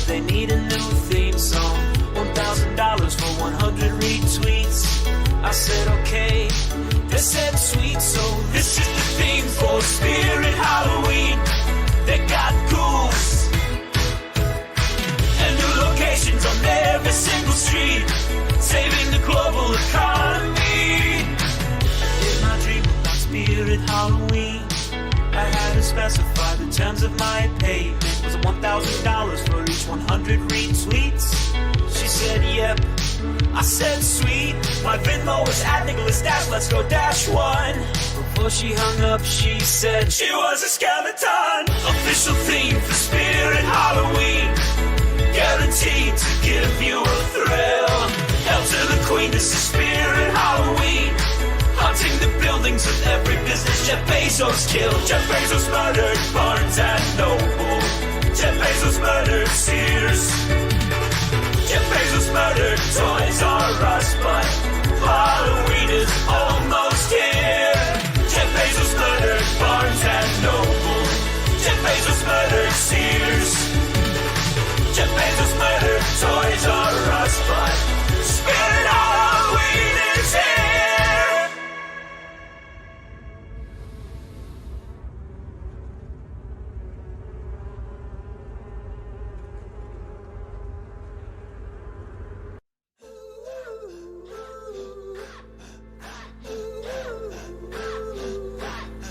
they need a new theme song. $1,000 for 100 retweets. I said okay, they said sweet. So this is the theme for Spirit Halloween. They got ghouls and new locations on every single street, saving the global economy. In my dream about Spirit Halloween, I had to specify the terms of my payment. Was it $1,000 for each 100 retweets? She said yep. I said sweet. My Venmo is at Nicholas Dash, let's go dash one. Before she hung up, she said she was a skeleton. Official theme for Spirit Halloween, guaranteed to give you a thrill. Hell to the queen, this is Spirit Halloween. Haunting the buildings of every business Jeff Bezos killed. Jeff Bezos murdered Barnes and Noble. Jeff Bezos murdered Sears. Jeff Bezos murdered Toys R Us, but Halloween is almost here. Jeff Bezos murdered Barnes and Noble. Jeff Bezos murdered Sears. Jeff Bezos murdered Toys R Us, but Spirit Halloween is here.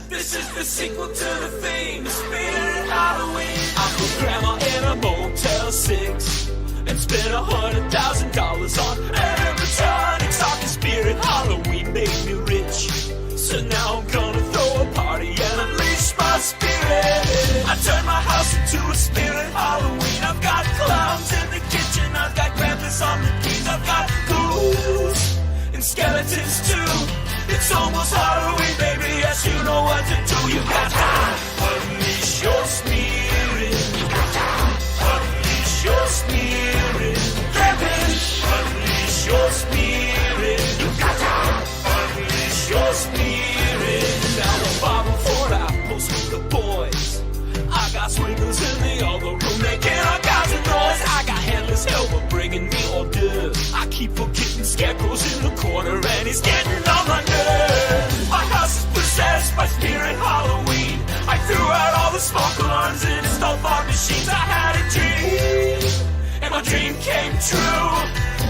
This is the sequel to the theme, Spirit Halloween. I put Grandma in a Motel 6 and spent $100,000 on animatronics. Talking Spirit Halloween made me rich, so now I'm gonna throw a party and unleash my spirit. I turned my house into a Spirit Halloween. I've got clowns in the kitchen, I've got grandpas on the keys, I've got ghouls and skeletons too. It's almost Halloween, baby, yes, you know what to do. You got to unleash your spirit. Unleash your spirit. Unleash your spirit. You got to unleash your spirit. Now the Bible for apples with the boys. I got swingers in the other room making all kinds of noise. I got headless helper bringing me hors d'oeuvres. I keep forgetting Scarecrow's in the corner and he's getting on my nerves. My house is possessed by Spirit Halloween. I threw out all the smoke alarms and installed fog machines. I had a dream, and my dream came true.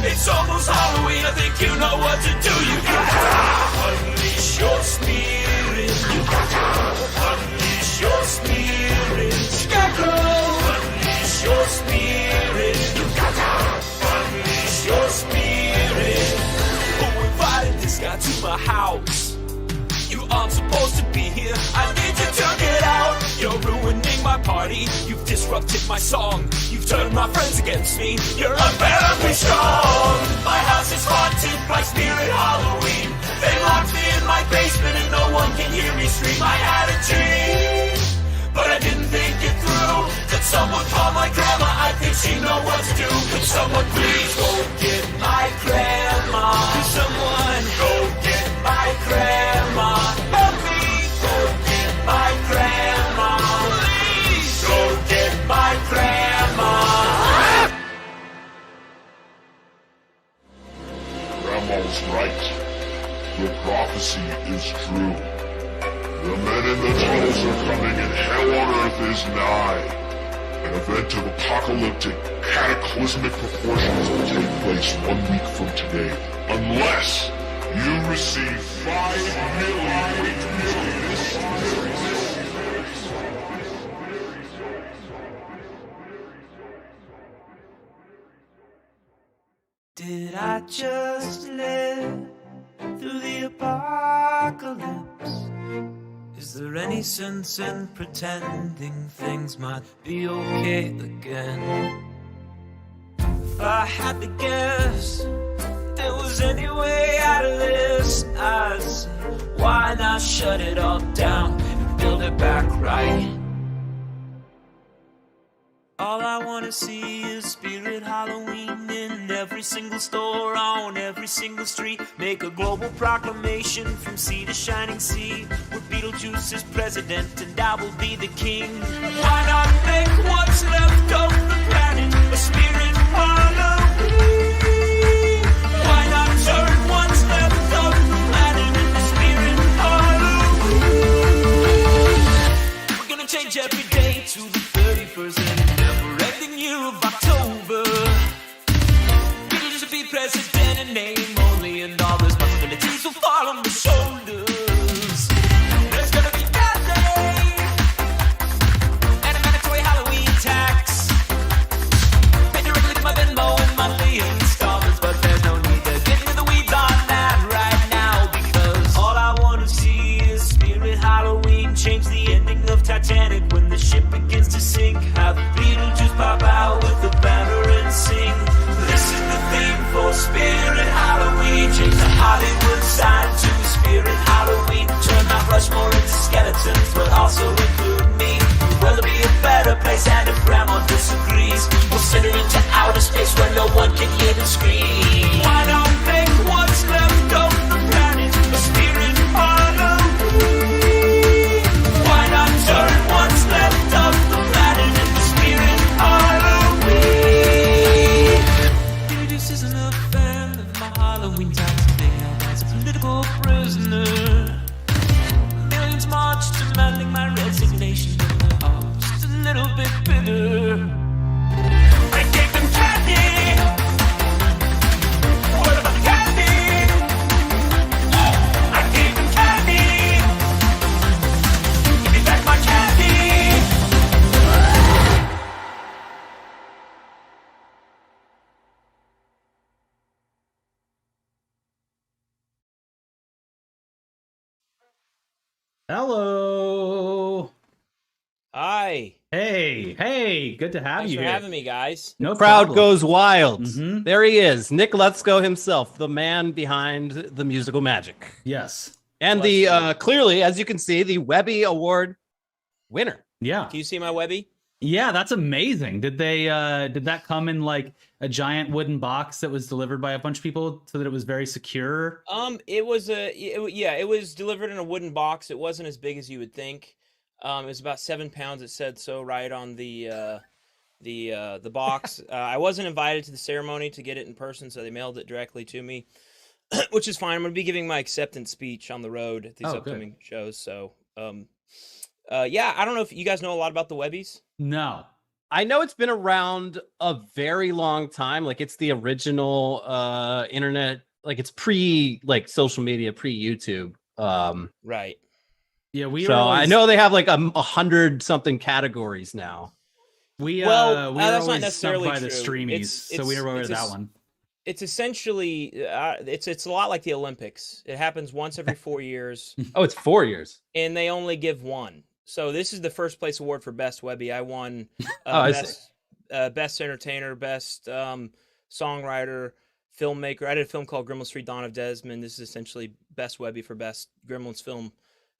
It's almost Halloween, I think you know what to do. You gotta unleash your spirit. You gotta unleash your spirit. Scarecrow, unleash your spirit. You gotta unleash your spirit. Who invited this guy to my house? You aren't supposed to be here, I need you to get out. You're ruining my party, you've disrupted my song. You've turned my friends against me, you're unbearably strong. My house is haunted by Spirit Halloween. They locked me in my basement and no one can hear me scream. I had a dream, but I didn't think it through. Could someone call my grandma? I think she know what to do. Could someone please go get my grandma? Could someone go get my grandma? Help me go get my grandma. Please go get my grandma. Grandma's right. Your prophecy is true. The men in the tunnels are coming and hell on earth is nigh. An event of apocalyptic, cataclysmic proportions will take place 1 week from today. Unless you receive 5 million. Did I just live through the apocalypse? Is there any sense in pretending things might be okay again? If I had to guess, if there was any way out of this, I'd say, why not shut it all down and build it back right? All I wanna see is Spirit Halloween in every single store, on every single street. Make a global proclamation from sea to shining sea, where Beetlejuice is president and I will be the king. Why not make what's left of the planet a spirit Halloween. Why not turn what's left of the planet into spirit Halloween? We're gonna change every day to the 31st and never ending year of October. It'll just be president in name only, and all responsibilities will fall on the shoulders. There's gonna be candy and a mandatory Halloween tax. Pay directly to my Venmo and monthly installments, but there's no need to get into the weeds on that right now, because all I wanna see is spirit Halloween. Change the ending of Titanic when the ship begins to sink. Have Beetlejuice pop out with a banner and sing. This is the theme for spirit Halloween. Change the Hollywood sign to spirit Halloween. Turn Mount Rushmore into skeletons, but also include me. Will it be a better place? And if grandma disagrees, we'll send her into outer space where no one can hear them scream. Why not make what's left of the planet a spirit Halloween? Why not turn what's left of the planet into spirit Halloween? This isn't a fan of my Halloween times, being held as a political prisoner. Millions march demanding my resignation, but they're all just a little bit bitter. I gave them candy. What about the candy? I gave them candy. Give me back my candy. Hello. Hi. Hey, good to have Thanks you for here. having me, guys. No Crowd problem. goes wild. Mhm. There he is, Nick LUTSKO himself, the man behind the musical magic, Yes. and clearly, as you can see, the Webby Award winner. Yeah. Can you see my Webby? Yeah, that's amazing. Did that come in like a giant wooden box that was delivered by a bunch of people so that it was very secure? It was delivered in a wooden box. It wasn't as big as you would think. It was about 7 pounds. It said so right on the box. I wasn't invited to the ceremony to get it in person, so they mailed it directly to me, which is fine. I'm going to be giving my acceptance speech on the road at these upcoming shows. So, yeah, I don't know if you guys know a lot about the Webbies. No. I know it's been around a very long time. Like it's the original internet. Like it's pre social media, pre YouTube. Right. Yeah, we So were always, I know they have like 100 something categories now. we Well, were that's not always necessarily snubbed by the true. streamies, so we were aware of that one. It's essentially it's a lot like the Olympics. It happens once every 4 years, Oh, it's 4 years. and they only give one. So this is the first place award for Best Webby. I won I best entertainer, best songwriter, filmmaker. I did a film called Gremlins 3: Dawn of Desmond. This is essentially Best Webby for best Gremlins film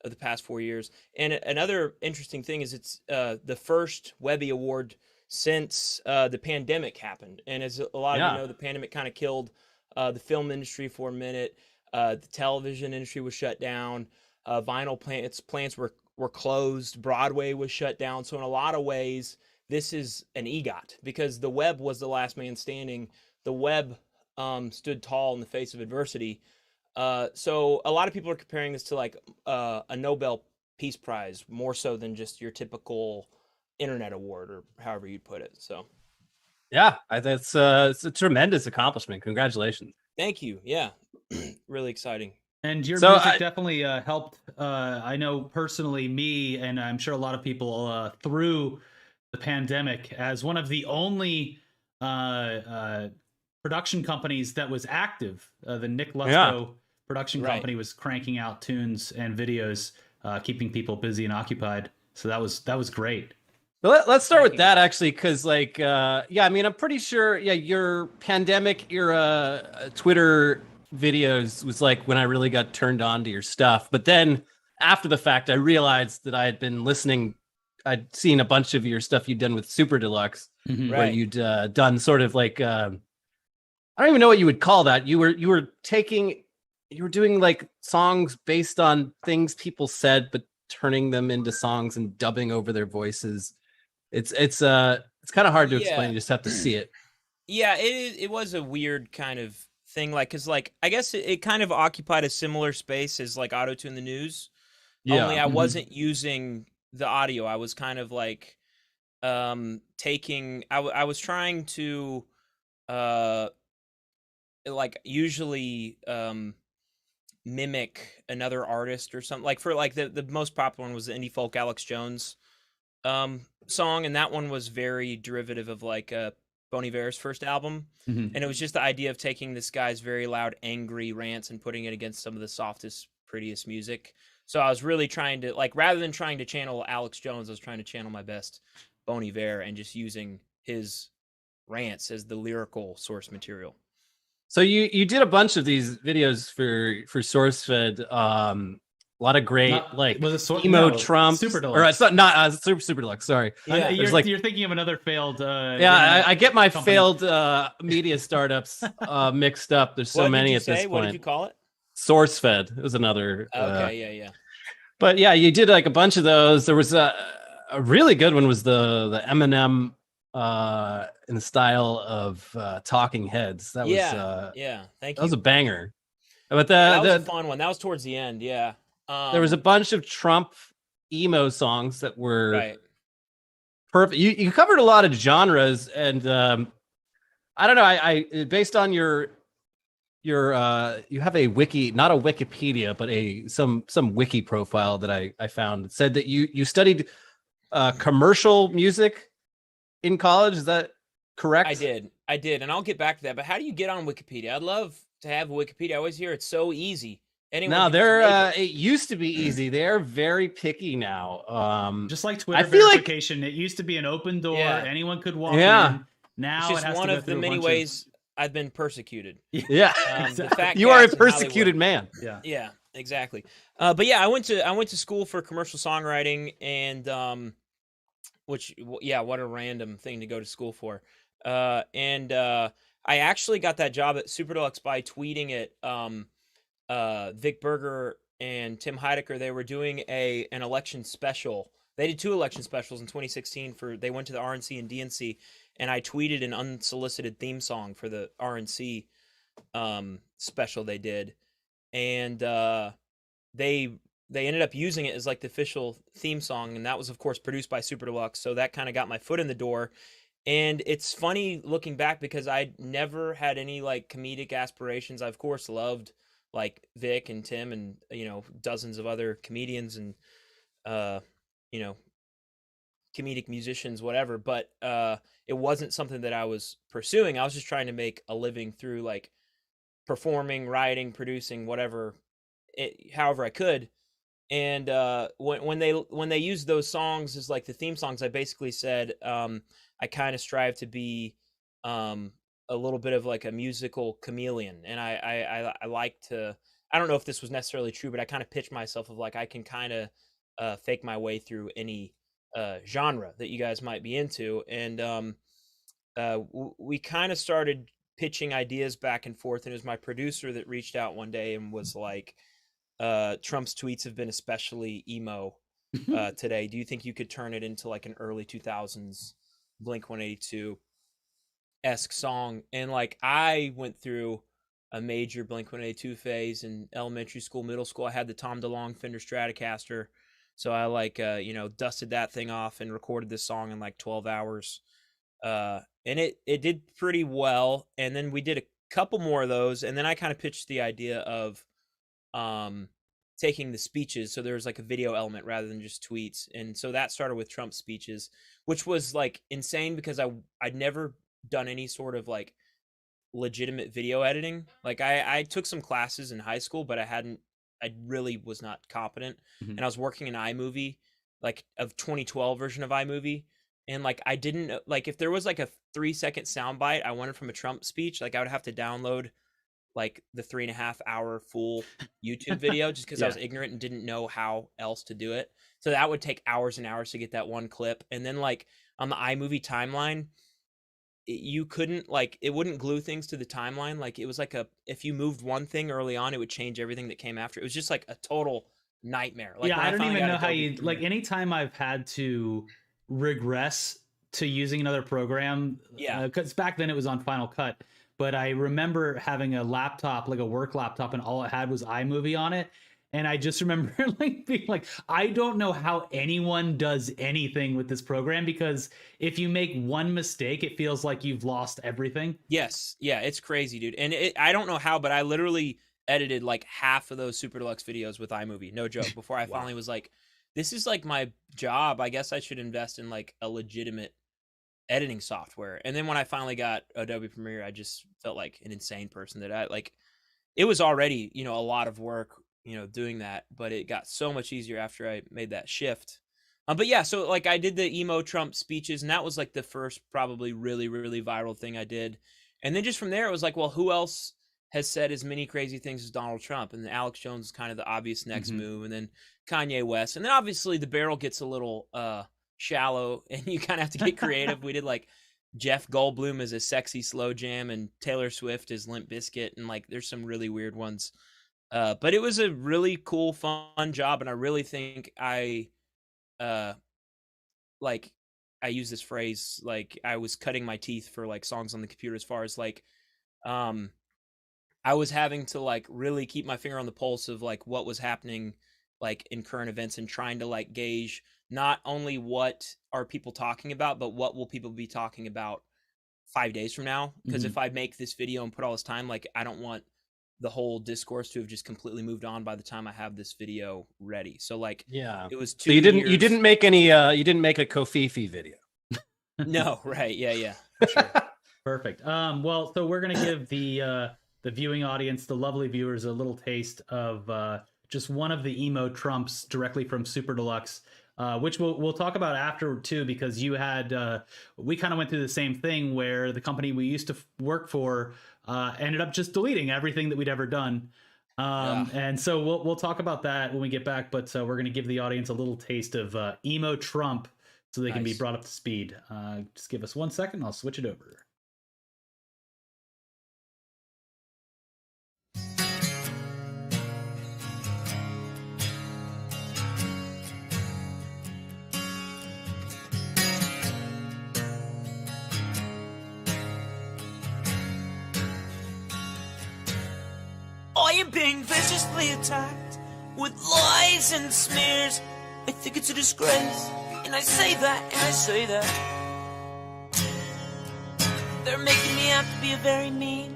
of the past 4 years. And another interesting thing is it's the first Webby award since the pandemic happened. And as a lot of you know, the pandemic kind of killed the film industry for a minute. The television industry was shut down. Vinyl plants were closed. Broadway was shut down. So in a lot of ways, this is an EGOT because the web was the last man standing. The web stood tall in the face of adversity. So a lot of people are comparing this to like a Nobel Peace Prize more so than just your typical internet award or however you'd put it. So Yeah, that's it's a tremendous accomplishment. Congratulations. thank you. Yeah, really exciting. And your So music definitely helped. I know personally, me, and I'm sure a lot of people through the pandemic, as one of the only production companies that was active. The Nick LUTSKO production company was cranking out tunes and videos, keeping people busy and occupied. So that was great. Let's start with that actually, because I mean, I'm pretty sure your pandemic era Twitter videos was like when I really got turned on to your stuff. But then after the fact, I realized that I had been listening. I'd seen a bunch of your stuff you'd done with Super Deluxe, where you'd done sort of like I don't even know what you would call that. You were doing like songs based on things people said, but turning them into songs and dubbing over their voices. It's It's kind of hard to explain. You just have to see it. Yeah, it was a weird kind of thing, like, because, like, I guess it kind of occupied a similar space as, like, Auto-Tune the News. Yeah. Only I wasn't using the audio. I was kind of, like, I was trying to, like, usually, mimic another artist or something. Like, for, like, the most popular one was the indie folk Alex Jones song, and that one was very derivative of, like, Bon Iver's first album. And it was just the idea of taking this guy's very loud, angry rants and putting it against some of the softest, prettiest music. So I was really trying to, like, rather than trying to channel Alex Jones, I was trying to channel my best Bon Iver and just using his rants as the lyrical source material. So you did a bunch of these videos for SourceFed. A lot of great Emo Trump, Super Deluxe. or it's not Super Deluxe. Sorry, Yeah. You're thinking of another failed. I get my company. failed media startups mixed up. There's so many at this point. What did you call it? SourceFed was another. Okay, yeah. But yeah, you did like a bunch of those. There was a really good one was the Eminem in the style of Talking Heads. That was Thank you. That was a banger. But that was a fun one. That was towards the end. Yeah. There was a bunch of Trump emo songs that were perfect. You covered a lot of genres, and I don't know. I based on your you have a wiki, not a Wikipedia, but some wiki profile that I found. It said that you studied commercial music in college. Is that correct? I did, and I'll get back to that. But how do you get on Wikipedia? I'd love to have Wikipedia. I always hear it's so easy. No, it used to be easy. They're very picky now. Just like Twitter verification, it used to be an open door. Anyone could walk in. Now it's just one of the many ways I've been persecuted. Yeah, exactly. You are a persecuted man. Yeah, exactly. But yeah, I went to school for commercial songwriting, and what a random thing to go to school for. And I actually got that job at Super Deluxe by tweeting it. Vic Berger and Tim Heidecker, they were doing an election special. They did 2 election specials in 2016 they went to the RNC and DNC, and I tweeted an unsolicited theme song for the RNC special they did. And they ended up using it as like the official theme song, and that was of course produced by Super Deluxe. So that kind of got my foot in the door. And it's funny looking back because I never had any like comedic aspirations. I of course loved like Vic and Tim and, dozens of other comedians and, comedic musicians, whatever. But it wasn't something that I was pursuing. I was just trying to make a living through like performing, writing, producing, whatever, however I could. And when they used those songs as like the theme songs, I basically said I kind of strive to be a little bit of like a musical chameleon, and I like to. I don't know if this was necessarily true, but I kind of pitched myself of like I can kind of fake my way through any genre that you guys might be into, and we kind of started pitching ideas back and forth. And it was my producer that reached out one day and was like, "Trump's tweets have been especially emo today. Do you think you could turn it into like an early 2000s Blink-182?" esque song? And like I went through a major Blink-182 phase in elementary school, middle school. I had the Tom DeLonge Fender Stratocaster, so I like dusted that thing off and recorded this song in like 12 hours, and it did pretty well. And then we did a couple more of those, and then I kind of pitched the idea of taking the speeches, so there was like a video element rather than just tweets. And so that started with Trump's speeches, which was like insane because I'd never done any sort of like legitimate video editing. Like I took some classes in high school, but I really was not competent. And I was working in iMovie, like a 2012 version of iMovie. And like I didn't like, if there was like a 3-second soundbite I wanted from a Trump speech, like I would have to download like the 3.5 hour full YouTube video just because I was ignorant and didn't know how else to do it. So that would take hours and hours to get that one clip. And then like on the iMovie timeline, you couldn't like, it wouldn't glue things to the timeline. Like it was like if you moved one thing early on, it would change everything that came after. It was just like a total nightmare. Like I don't even know how you like, anytime I've had to regress to using another program. Yeah. Because back then it was on Final Cut. But I remember having a laptop, like a work laptop, and all it had was iMovie on it. And I just remember like being like, I don't know how anyone does anything with this program, because if you make one mistake, it feels like you've lost everything. Yes. Yeah, it's crazy, dude. And I don't know how, but I literally edited like half of those Super Deluxe videos with iMovie. No joke. Before I finally was like, this is like my job. I guess I should invest in like a legitimate editing software. And then when I finally got Adobe Premiere, I just felt like an insane person that I like. It was already, you know, a lot of work, you know, doing that, but it got so much easier after I made that shift. But yeah, so like I did the Emo Trump speeches, and that was like the first probably really, really viral thing I did. And then just from there, it was like, well, who else has said as many crazy things as Donald Trump? And then Alex Jones is kind of the obvious next move, and then Kanye West. And then obviously the barrel gets a little shallow, and you kind of have to get creative. We did like Jeff Goldblum as a sexy slow jam, and Taylor Swift as Limp Bizkit, and like there's some really weird ones. But it was a really cool, fun job, and I really think I use this phrase, like I was cutting my teeth for like songs on the computer, as far as like I was having to like really keep my finger on the pulse of like what was happening like in current events, and trying to like gauge not only what are people talking about, but what will people be talking about 5 days from now. Because if I make this video and put all this time, like I don't want the whole discourse to have just completely moved on by the time I have this video ready. So like, yeah, it was 2 so you didn't make any you didn't make a Kofifi video. No, right. Yeah. For sure. Perfect. Well, so we're going to give the viewing audience, the lovely viewers, a little taste of just one of the Emo Trumps directly from Super Deluxe, which we'll talk about after too, because you had we kind of went through the same thing where the company we used to work for ended up just deleting everything that we'd ever done. And so we'll talk about that when we get back, but we're going to give the audience a little taste of Emo Trump so they can be brought up to speed. Just give us 1 second. I'll switch it over. I am being viciously attacked with lies and smears. I think it's a disgrace, and I say that, and I say that. They're making me out to be a very mean,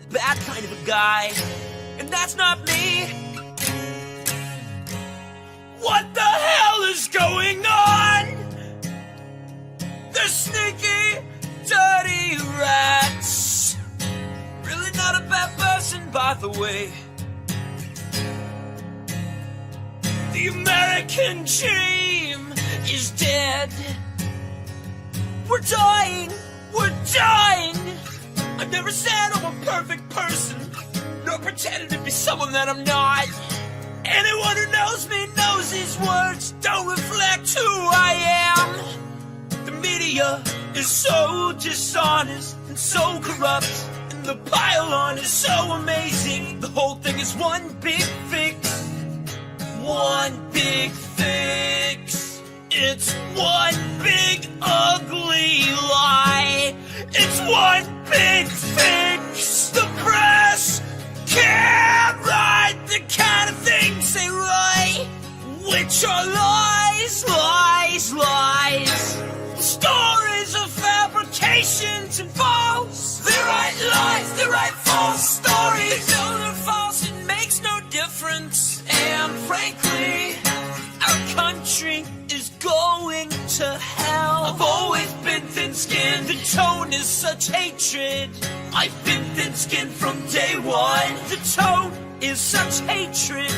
bad kind of a guy, and that's not me. What the hell is going on? They're sneaky, dirty rats. Really not a bad person, by the way. The American dream is dead. We're dying, we're dying. I've never said I'm a perfect person, nor pretended to be someone that I'm not. Anyone who knows me knows these words don't reflect who I am. The media is so dishonest and so corrupt, and the pile-on is so amazing. The whole thing is one big fix. One big fix. It's one big ugly lie. It's one big fix. The press can't write the kind of things they write, which are lies, lies, lies. Stories of fabrications and false. They write lies, they write false stories. They know they're false, it makes no difference. And frankly, our country is going to hell. I've always been thin-skinned, the tone is such hatred. I've been thin-skinned from day one. The tone is such hatred.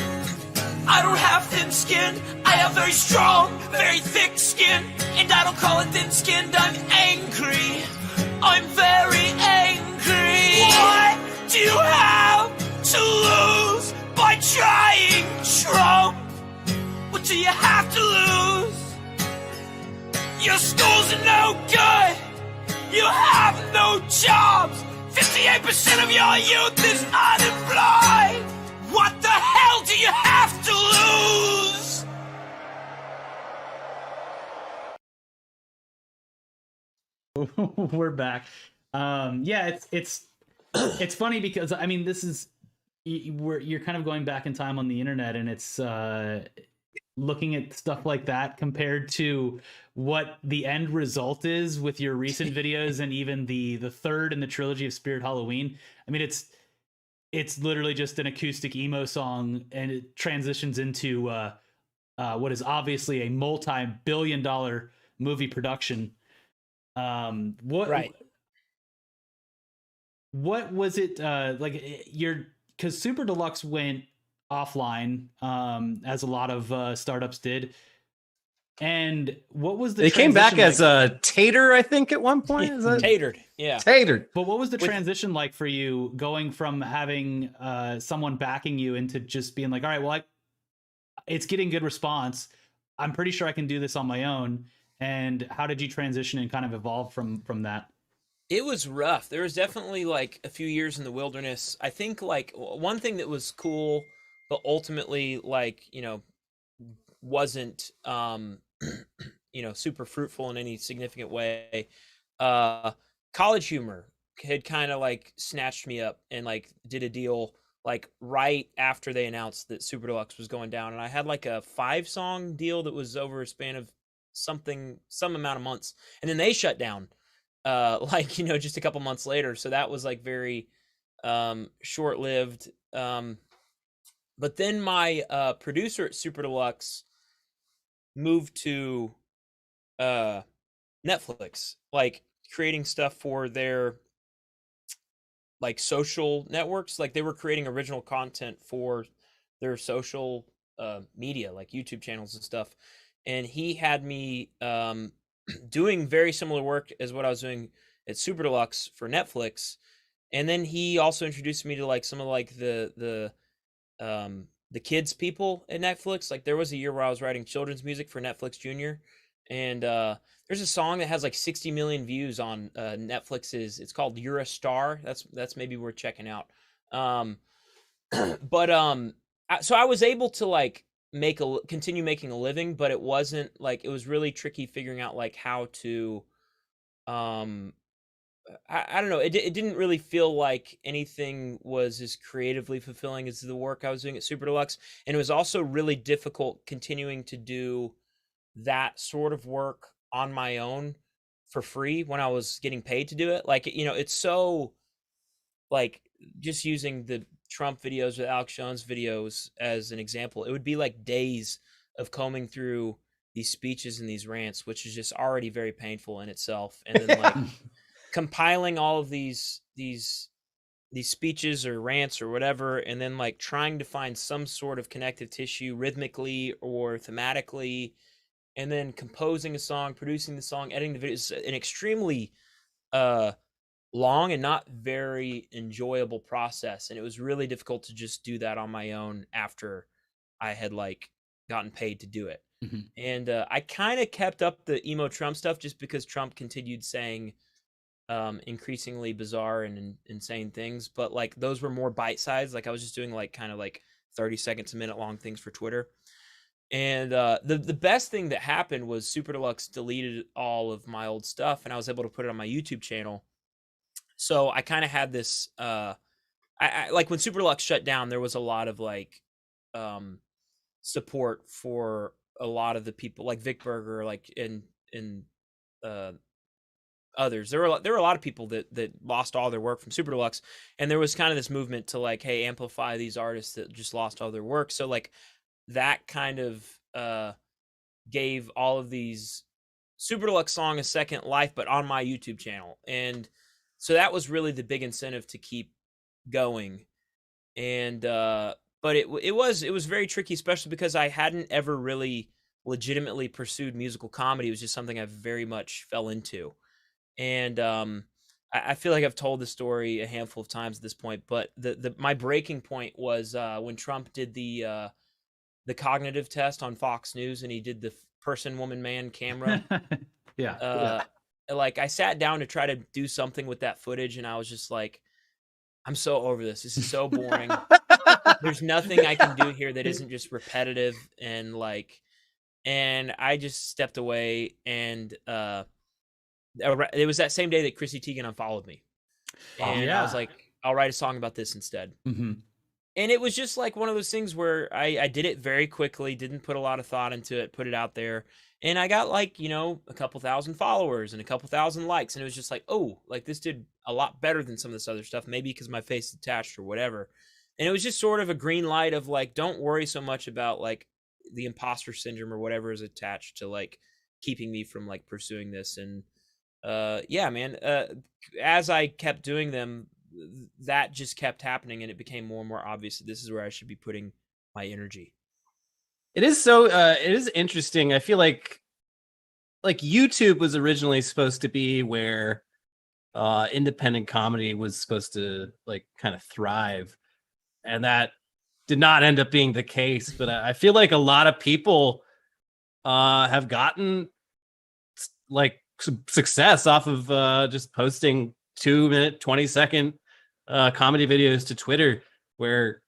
I don't have thin skin, I have very strong, very thick skin. And I don't call it thin-skinned, I'm angry. I'm very angry. What do you have to lose by trying, Trump? What do you have to lose? Your schools are no good. You have no jobs. 58% of your youth is unemployed. What the hell do you have to lose? We're back. Yeah, it's funny because I mean, this is you're kind of going back in time on the internet, and it's looking at stuff like that compared to what the end result is with your recent videos, and even the third in the trilogy of Spirit Halloween. I mean, it's literally just an acoustic emo song, and it transitions into what is obviously a multi-billion-dollar movie production. Right. What was it like? Because Super Deluxe went offline, as a lot of startups did. And what was the They came back transition as a tater, I think, at one point. Is that Tatered. Yeah. tatered? But what was the transition like for you, going from having someone backing you into just being like, all right, well, it's getting good response, I'm pretty sure I can do this on my own. And how did you transition and kind of evolve from that? It was rough. There was definitely like a few years in the wilderness. I think like one thing that was cool, but ultimately like, wasn't super fruitful in any significant way. College Humor had kind of like snatched me up and like did a deal like right after they announced that Super Deluxe was going down, and I had like a 5-song deal that was over a span of some amount of months, and then they shut down just a couple months later. So that was like very short-lived. But then my producer at Super Deluxe moved to Netflix, like creating stuff for their like social networks. Like they were creating original content for their social media, like YouTube channels and stuff. And he had me doing very similar work as what I was doing at Super Deluxe for Netflix. And then he also introduced me to like some of like the kids people at Netflix. Like there was a year where I was writing children's music for Netflix Junior, and there's a song that has like 60 million views on Netflix's. It's called "You're a Star." That's maybe worth checking out. So I was able to like continue making a living, but it wasn't like, it was really tricky figuring out like how to I don't know. It didn't really feel like anything was as creatively fulfilling as the work I was doing at Super Deluxe, and it was also really difficult continuing to do that sort of work on my own for free when I was getting paid to do it. Like, it's so like, just using the Trump videos with Alex Jones videos as an example, it would be like days of combing through these speeches and these rants, which is just already very painful in itself, and then like compiling all of these speeches or rants or whatever, and then like trying to find some sort of connective tissue rhythmically or thematically, and then composing a song, producing the song, editing the video. Is an extremely long and not very enjoyable process, and it was really difficult to just do that on my own after I had like gotten paid to do it. Mm-hmm. And I kind of kept up the Emo Trump stuff just because Trump continued saying increasingly bizarre and insane things, but like those were more bite-sized. Like I was just doing like kind of like 30 seconds a minute long things for Twitter. And the best thing that happened was Super Deluxe deleted all of my old stuff, and I was able to put it on my YouTube channel. So I kind of had this I like when Super Deluxe shut down, there was a lot of like support for a lot of the people like Vic Berger, like in others. There were a lot of people that lost all their work from Super Deluxe, and there was kind of this movement to like, hey, amplify these artists that just lost all their work. So like that kind of gave all of these Super Deluxe song a second life, but on my YouTube channel. And so that was really the big incentive to keep going. And but it was very tricky, especially because I hadn't ever really legitimately pursued musical comedy. It was just something I very much fell into. And I feel like I've told the story a handful of times at this point, but my breaking point was when Trump did the cognitive test on Fox News, and he did the person, woman, man camera. Yeah. Like I sat down to try to do something with that footage, and I was just like, I'm so over this. This is so boring. There's nothing I can do here that isn't just repetitive, and I just stepped away, and it was that same day that Chrissy Teigen unfollowed me, and I was yeah. like, I'll write a song about this instead. Hmm. And it was just like one of those things where I did it very quickly, didn't put a lot of thought into it, put it out there. And I got like, a couple thousand followers and a couple thousand likes. And it was just like, oh, like this did a lot better than some of this other stuff, maybe because my face is attached or whatever. And it was just sort of a green light of like, don't worry so much about like the imposter syndrome or whatever is attached to like keeping me from like pursuing this. And yeah, man, as I kept doing them, that just kept happening, and it became more and more obvious that this is where I should be putting my energy. It is so it is interesting. I feel like YouTube was originally supposed to be where independent comedy was supposed to like kind of thrive, and that did not end up being the case. But I feel like a lot of people have gotten like success off of just posting 2-minute, 20-second comedy videos to Twitter, where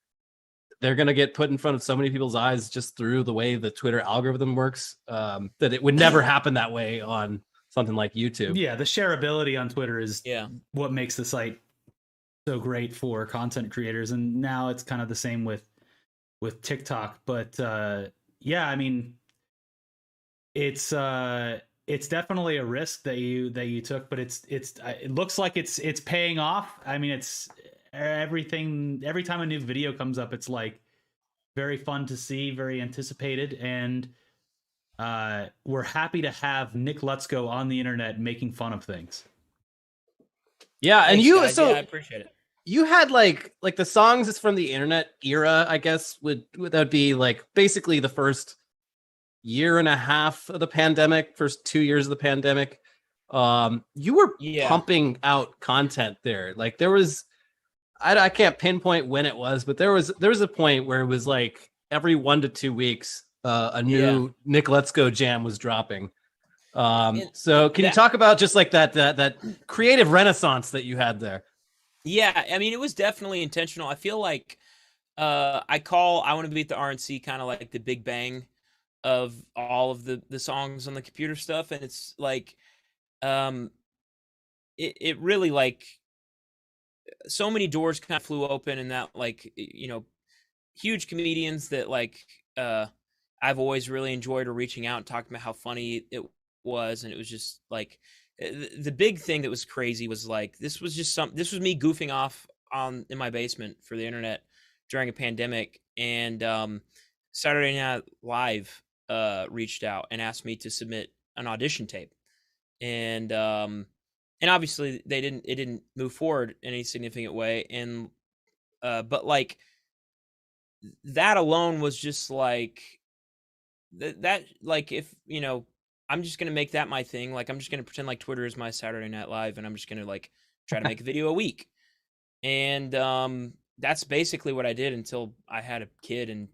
they're going to get put in front of so many people's eyes just through the way the Twitter algorithm works, that it would never happen that way on something like YouTube. Yeah, the shareability on Twitter is Yeah. what makes the site so great for content creators, and now it's kind of the same with TikTok. But yeah, I mean, it's definitely a risk that you took, but it looks like it's paying off. I mean, it's everything. Every time a new video comes up, it's like very fun to see, very anticipated, and we're happy to have Nick LUTSKO on the internet making fun of things. Yeah, and Thanks, guys. Yeah, I appreciate it. You had like the songs is from the internet era, I guess that would be like basically the first year and a half of the pandemic, first 2 years of the pandemic. You were pumping out content there. Like there was, I can't pinpoint when it was, but there was a point where it was like every 1 to 2 weeks, a new Nick LUTSKO jam was dropping. So can you talk about just like that creative renaissance that you had there? Yeah, I mean, it was definitely intentional. I feel like I Want to Beat the RNC kind of like the big bang of all of the songs on the computer stuff. And it's like, it really like so many doors kind of flew open, and that like, huge comedians that like, I've always really enjoyed or reaching out and talking about how funny it was. And it was just like, the big thing that was crazy was like, this was me goofing off in my basement for the internet during a pandemic. And Saturday Night Live reached out and asked me to submit an audition tape. And obviously it didn't move forward in any significant way. And but like that alone was just like that like, if I'm just going to make that my thing. Like, I'm just going to pretend like Twitter is my Saturday Night Live, and I'm just going to like try to make a video a week. And that's basically what I did until I had a kid in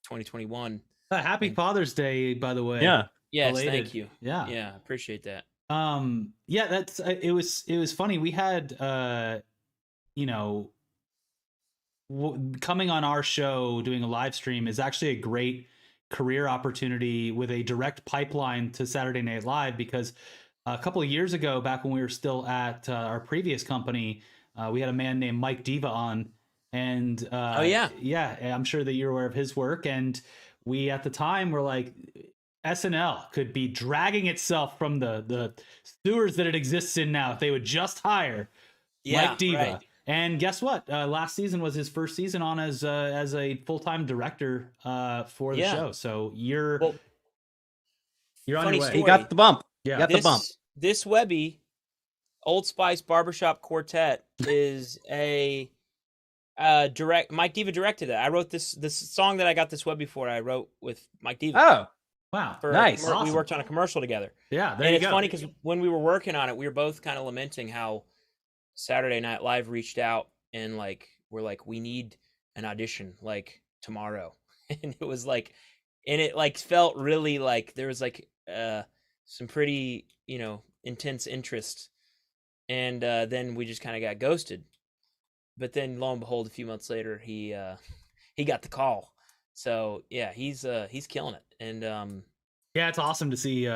2021. Happy Father's Day, by the way. Yeah. Yes, Belated. thank you. Yeah. Yeah, appreciate that. Yeah, that's it was funny. We had coming on our show, doing a live stream is actually a great career opportunity with a direct pipeline to Saturday Night Live, because a couple of years ago, back when we were still at our previous company, we had a man named Mike Diva on, and I'm sure that you're aware of his work. And we at the time were like, SNL could be dragging itself from the sewers that it exists in now if they would just hire Mike Diva. Right. And guess what? Last season was his first season on as a full-time director for the show. So you're on your way. Story. He got the bump. Yeah, got the bump. This Webby, Old Spice Barbershop Quartet is a direct. Mike Diva directed it. I wrote this song that I got this Webby for. I wrote with Mike Diva. Oh, wow, nice. Awesome. We worked on a commercial together. Yeah, and it's funny because when we were working on it, we were both kind of lamenting how Saturday Night Live reached out and like we're like, we need an audition like tomorrow. And it was like, and it like felt really like there was like some pretty intense interest. And then we just kind of got ghosted. But then lo and behold, a few months later he got the call. So yeah, he's killing it. And yeah, it's awesome to see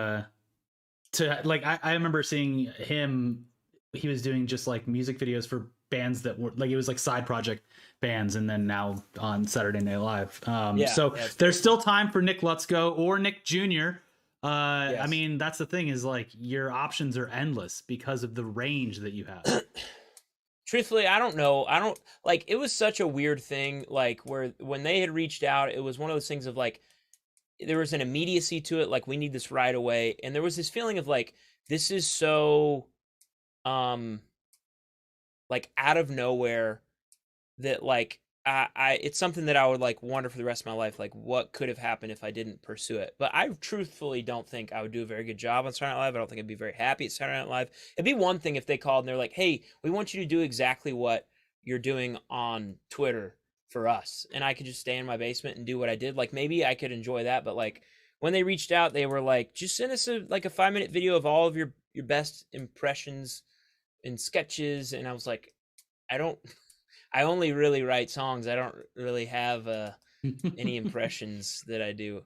to like I remember seeing him. He was doing just like music videos for bands that were like, it was like side project bands, and then now on Saturday Night Live. So there's still time for Nick LUTSKO or Nick Jr. I mean, that's the thing, is like your options are endless because of the range that you have. Truthfully, I don't know. I don't like, it was such a weird thing, like where when they had reached out, it was one of those things of like, there was an immediacy to it. Like, we need this right away. And there was this feeling of like, this is so, like out of nowhere, that like, I it's something that I would like wonder for the rest of my life, like what could have happened if I didn't pursue it. But I truthfully don't think I would do a very good job on Saturday Night Live. I don't think I'd be very happy at Saturday Night Live. It'd be one thing if they called and they're like, hey, we want you to do exactly what you're doing on Twitter for us, and I could just stay in my basement and do what I did. Like, maybe I could enjoy that. But like, when they reached out, they were like, just send us a 5-minute video of all of your best impressions and sketches. And I was like, I only really write songs. I don't really have any impressions that I do.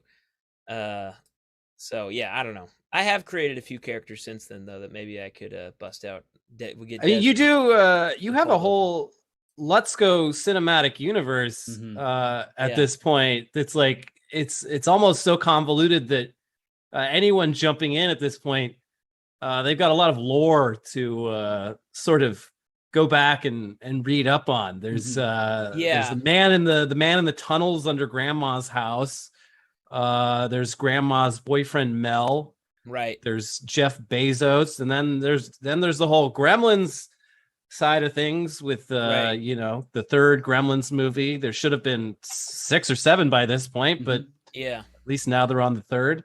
So yeah, I don't know. I have created a few characters since then, though, that maybe I could bust out. We get. I mean, you do. You have a whole LUTSKO cinematic universe at this point. It's like it's almost so convoluted that anyone jumping in at this point, they've got a lot of lore to sort of go back and read up on. There's there's the man in the tunnels under Grandma's house. There's Grandma's boyfriend Mel. Right. There's Jeff Bezos, and then there's the whole Gremlins side of things with the third Gremlins movie. There should have been 6 or 7 by this point, but yeah, at least now they're on the third.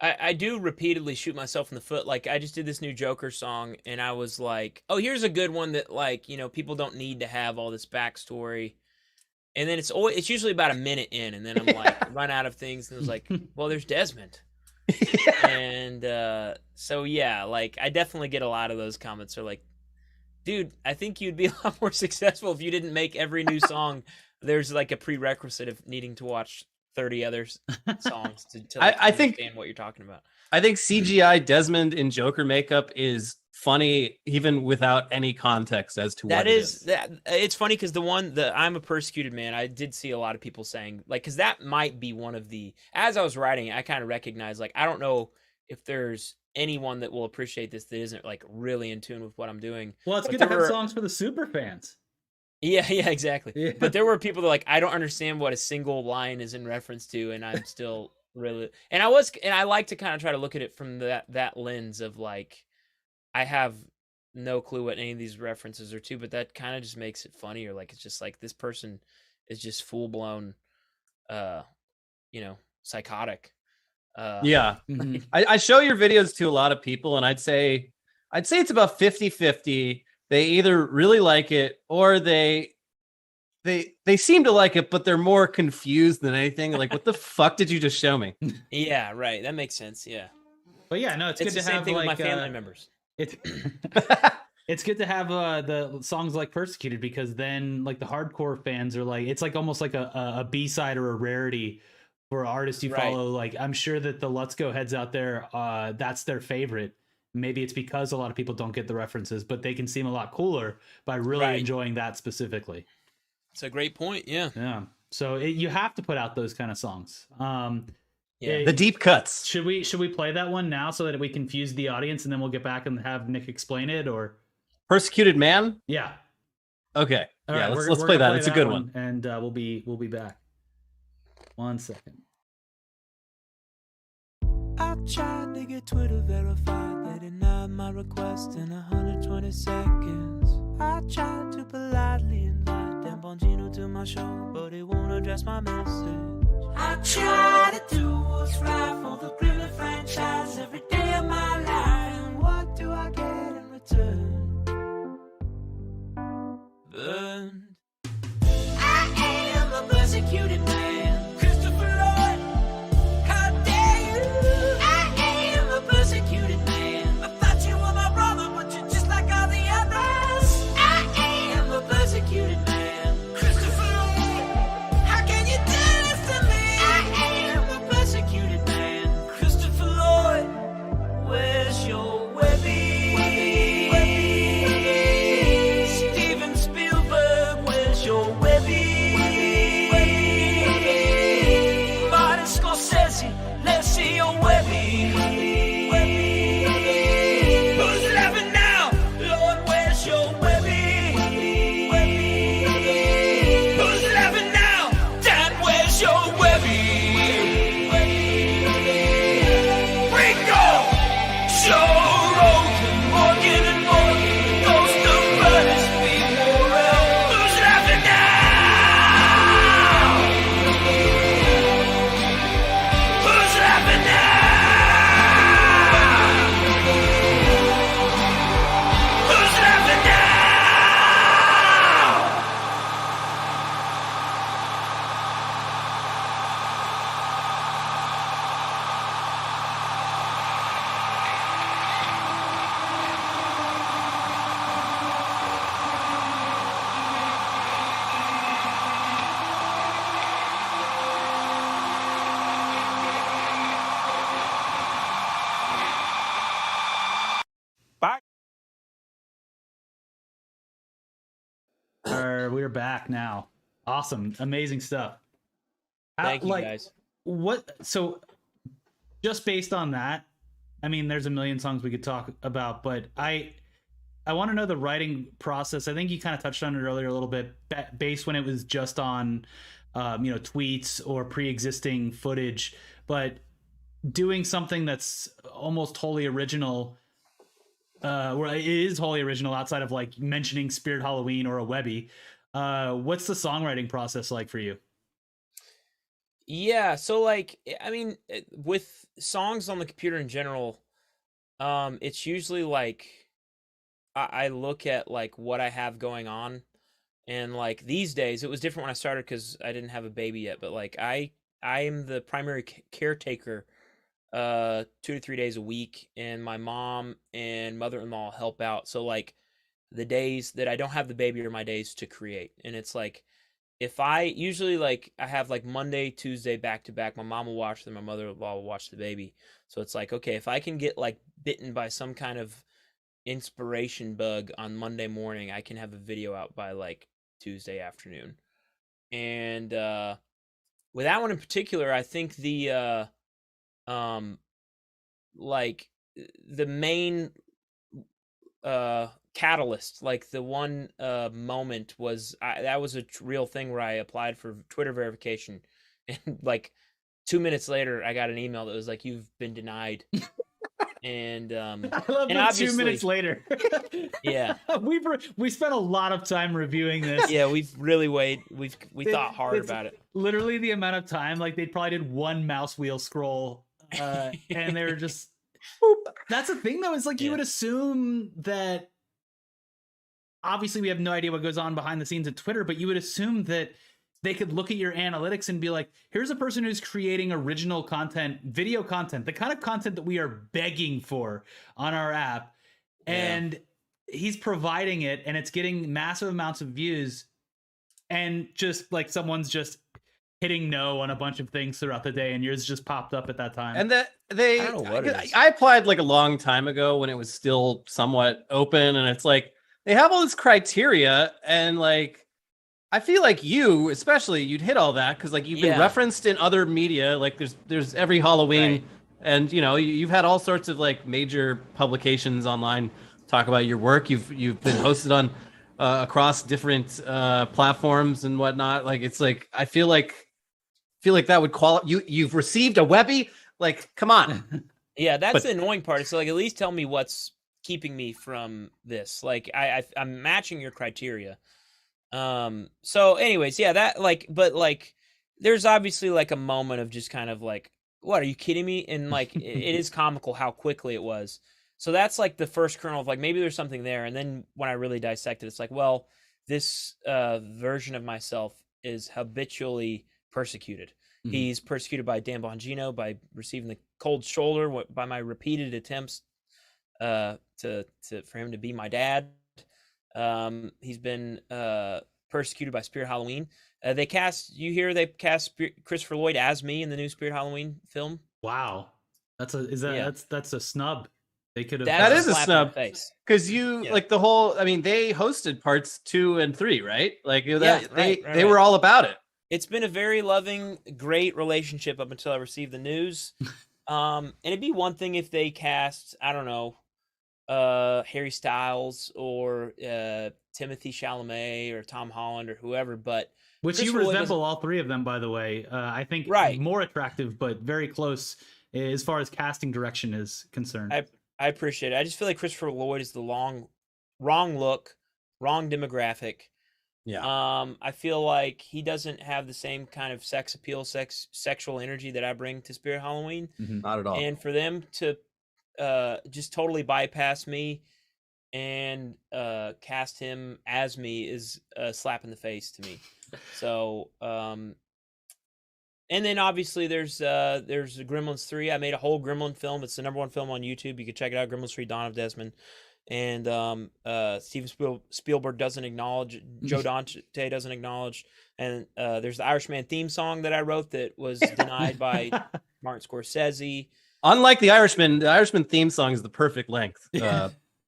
I do repeatedly shoot myself in the foot. Like, I just did this new Joker song, and I was like, oh, here's a good one that, like, people don't need to have all this backstory. And then it's usually about a minute in, and then I'm like, run out of things, and it was like, well, there's Desmond. And so yeah, like, I definitely get a lot of those comments are like, dude, I think you'd be a lot more successful if you didn't make every new song. There's like a prerequisite of needing to watch 30 other songs to like, I think understand what you're talking about. I think CGI Desmond in Joker makeup is funny even without any context as to what it is. It's funny because I'm a Persecuted Man. I did see a lot of people saying, like, because that might be one of the, as I was writing, I kind of recognized, like, I don't know if there's anyone that will appreciate this that isn't like really in tune with what I'm doing. Well, it's good to have songs for the super fans. Yeah, exactly. Yeah. But there were people that like, I don't understand what a single line is in reference to, and I'm still really, and I like to kind of try to look at it from that lens of like, I have no clue what any of these references are to, but that kind of just makes it funnier. Like, it's just like, this person is just full blown, psychotic. I show your videos to a lot of people, and I'd say it's about 50-50. They either really like it or they seem to like it, but they're more confused than anything. Like, what the fuck did you just show me? Yeah, right. That makes sense. Yeah. But yeah, no, it's good the to same have thing like with my family members. It's good to have the songs like Persecuted, because then like the hardcore fans are like, it's like almost like a B-side or a rarity for artists you follow. Like, I'm sure that the LUTSKO heads out there, that's their favorite. Maybe it's because a lot of people don't get the references, but they can seem a lot cooler by really enjoying that specifically. It's a great point. Yeah. So you have to put out those kind of songs. The deep cuts. Should we play that one now so that we confuse the audience, and then we'll get back and have Nick explain it? Or Persecuted Man? Yeah. Okay. All yeah, right, let's play that. It's a good one. And we'll be back. 1 second. I tried to get Twitter verified. They denied my request in 120 seconds. I tried to politely invite Dan Bongino to my show, but he won't address my message. I try to do what's right for the Gremlin franchise every day of my life. And what do I get in return? Burned. I am a persecuted man. Christopher Lloyd, how dare you? I am a persecuted man. I thought you were my brother, but you're just like all the others. I am a persecuted man. Christopher Lloyd, how can you do this to me? I am a your Webby? Who's laughing now? Lord, where's your Webby? Who's laughing now? Dan, where's your Webby? Rico, Joe Rogan, Morgan and Morgan, Ghost of Brothers, Steve Morrell. Who's laughing now? Who's laughing now? Who's laughing now? We're back now. Awesome, amazing stuff. Thank you, guys. What? So, just based on that, I mean, there's a million songs we could talk about, but I want to know the writing process. I think you kind of touched on it earlier a little bit, based when it was just on, tweets or pre-existing footage, but doing something that's almost wholly original. Where it is wholly original outside of like mentioning Spirit Halloween or a Webby. What's the songwriting process like for you? Yeah, so like, I mean, with songs on the computer in general, it's usually like I look at like what I have going on, and like these days it was different when I started because I didn't have a baby yet, but like I am the primary caretaker 2 to 3 days a week, and my mom and mother-in-law help out. So like the days that I don't have the baby are my days to create. And it's like, if I usually like, I have like Monday, Tuesday back to back, my mom will watch them, my mother-in-law will watch the baby. So it's like, okay, if I can get like bitten by some kind of inspiration bug on Monday morning, I can have a video out by like Tuesday afternoon. And with that one in particular, I think the like the main catalyst, like the one moment was that was a real thing where I applied for Twitter verification, and like 2 minutes later I got an email that was like, you've been denied. And I love and that 2 minutes later. Yeah. we spent a lot of time reviewing this. Yeah, we've really we thought hard about it. Literally the amount of time, like they probably did one mouse wheel scroll, and they were just boop. That's the thing though, is like you would assume that obviously we have no idea what goes on behind the scenes at Twitter, but you would assume that they could look at your analytics and be like, here's a person who's creating original content, video content, the kind of content that we are begging for on our app. Yeah. And he's providing it, and it's getting massive amounts of views, and just like someone's just hitting no on a bunch of things throughout the day, and yours just popped up at that time. And that I don't know what it is. I applied like a long time ago when it was still somewhat open, and it's like they have all this criteria, and like I feel like you, especially, you'd hit all that because like you've been referenced in other media. Like there's every Halloween, right. And you know you've had all sorts of like major publications online talk about your work. You've been hosted on across different platforms and whatnot. Like it's like I feel like that would qualify. You've received a Webby. Like come on. Yeah, that's the annoying part. So like at least tell me what's keeping me from this. Like I'm matching your criteria. So anyways, yeah, that like, but like, there's obviously like a moment of just kind of like, what, are you kidding me? And like, it is comical how quickly it was. So that's like the first kernel of like, maybe there's something there. And then when I really dissect it, it's like, well, this, version of myself is habitually persecuted. Mm-hmm. He's persecuted by Dan Bongino, by receiving the cold shoulder, by my repeated attempts, for him to be my dad. He's been persecuted by Spirit Halloween. They cast Christopher Lloyd as me in the new Spirit Halloween film. Wow, that's a snub. They could have. That is a snub because like the whole. I mean, they hosted parts 2 and 3, right? Like they were all about it. It's been a very loving, great relationship up until I received the news. And it'd be one thing if they cast, I don't know, Harry Styles or Timothy Chalamet or Tom Holland or whoever, but Which you Christopher Lloyd doesn't. resemble all three of them, by the way. I think Right. more attractive, but very close as far as casting direction is concerned. I appreciate it. I just feel like Christopher Lloyd is the wrong look, wrong demographic. Yeah. I feel like he doesn't have the same kind of sex appeal, sexual energy that I bring to Spirit Halloween. Not at all. And for them to just totally bypass me and cast him as me is a slap in the face to me. So, and then obviously there's Gremlins 3. I made a whole Gremlin film. It's the #1 film on YouTube. You can check it out, Gremlins 3: Dawn of Desmond. And Steven Spielberg doesn't acknowledge, Joe Dante doesn't acknowledge, and there's the Irishman theme song that I wrote that was denied by Martin Scorsese. Unlike the Irishman theme song is the perfect length,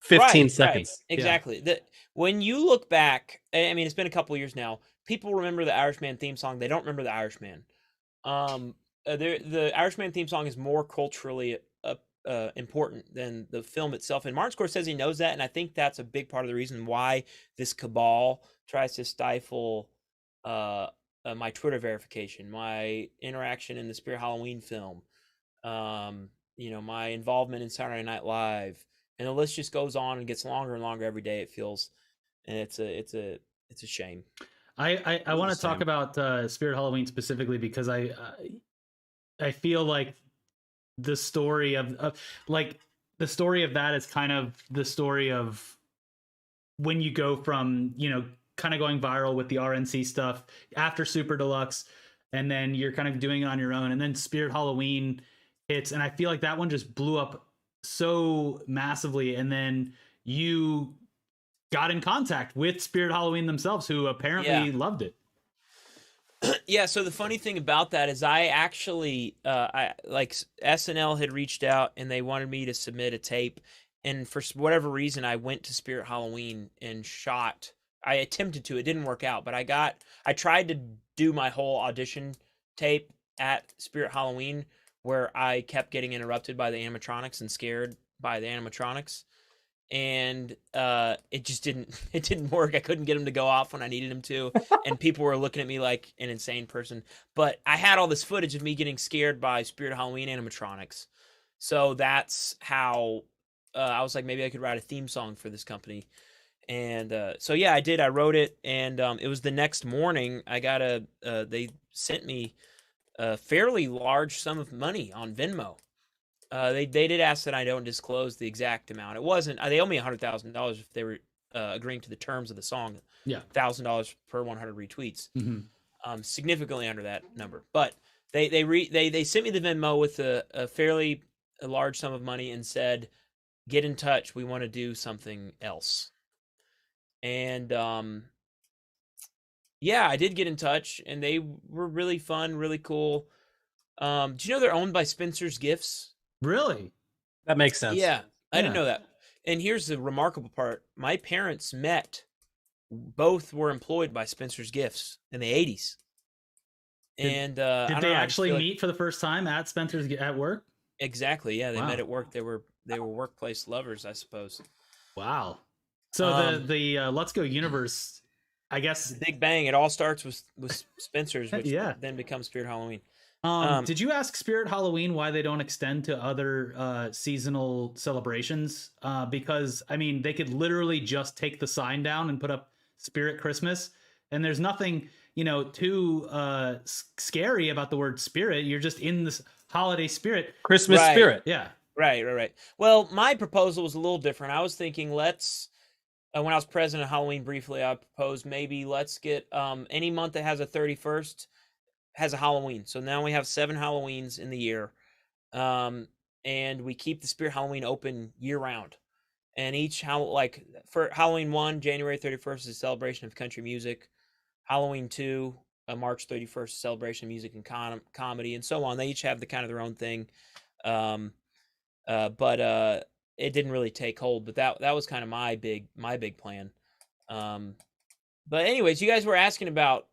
15 seconds. Right, exactly. Yeah. When you look back, I mean, it's been a couple of years now. People remember the Irishman theme song. They don't remember the Irishman. The Irishman theme song is more culturally important than the film itself, and Martin Scorsese knows that, and I think that's a big part of the reason why this cabal tries to stifle my Twitter verification, my interaction in the Spirit Halloween film, my involvement in Saturday Night Live, and the list just goes on and gets longer and longer every day, it feels, and it's a shame. I want to talk about Spirit Halloween specifically because I feel like the story of that is kind of the story of when you go from, kind of going viral with the RNC stuff after Super Deluxe, and then you're kind of doing it on your own, and then Spirit Halloween hits, and I feel like that one just blew up so massively, and then you got in contact with Spirit Halloween themselves, who apparently loved it. Yeah, so the funny thing about that is I actually, SNL had reached out and they wanted me to submit a tape, and for whatever reason, I went to Spirit Halloween and shot. I attempted to, it didn't work out, but I tried to do my whole audition tape at Spirit Halloween, where I kept getting interrupted by the animatronics and scared by the animatronics. And it just didn't work. I couldn't get him to go off when I needed him to, and people were looking at me like an insane person. But I had all this footage of me getting scared by Spirit Halloween animatronics, so that's how I was like, maybe I could write a theme song for this company. And so yeah, I did. I wrote it, and it was the next morning. I got they sent me a fairly large sum of money on Venmo. They did ask that I don't disclose the exact amount. It wasn't. They owe me $100,000 if they were agreeing to the terms of the song. Yeah, $1,000 per 100 retweets. Mm-hmm. Significantly under that number. But they sent me the Venmo with a fairly large sum of money and said, "Get in touch. We want to do something else." And yeah, I did get in touch, and they were really fun, really cool. Do you know they're owned by Spencer's Gifts? Really? That makes sense. Yeah, I didn't know that. And here's the remarkable part. My parents both were employed by Spencer's Gifts in the 80s. And did they actually meet for the first time at Spencer's at work? Exactly. Yeah, they met at work. They were workplace lovers, I suppose. Wow. So the LUTSKO universe, I guess, the Big Bang. It all starts with Spencer's, which then becomes Spirit Halloween. Did you ask Spirit Halloween why they don't extend to other seasonal celebrations? Because, I mean, they could literally just take the sign down and put up Spirit Christmas, and there's nothing, too scary about the word spirit. You're just in this holiday spirit. Christmas spirit. Yeah. Right. Well, my proposal was a little different. I was thinking when I was president of Halloween briefly, I proposed maybe let's get any month that has a 31st has a Halloween. So now we have 7 Halloweens in the year. And we keep the Spirit Halloween open year round. And for Halloween 1, January 31st is a celebration of country music. Halloween 2, March 31st, celebration of music and comedy, and so on. They each have their own thing. But it didn't really take hold, but that was kind of my big plan. But anyways, you guys were asking about,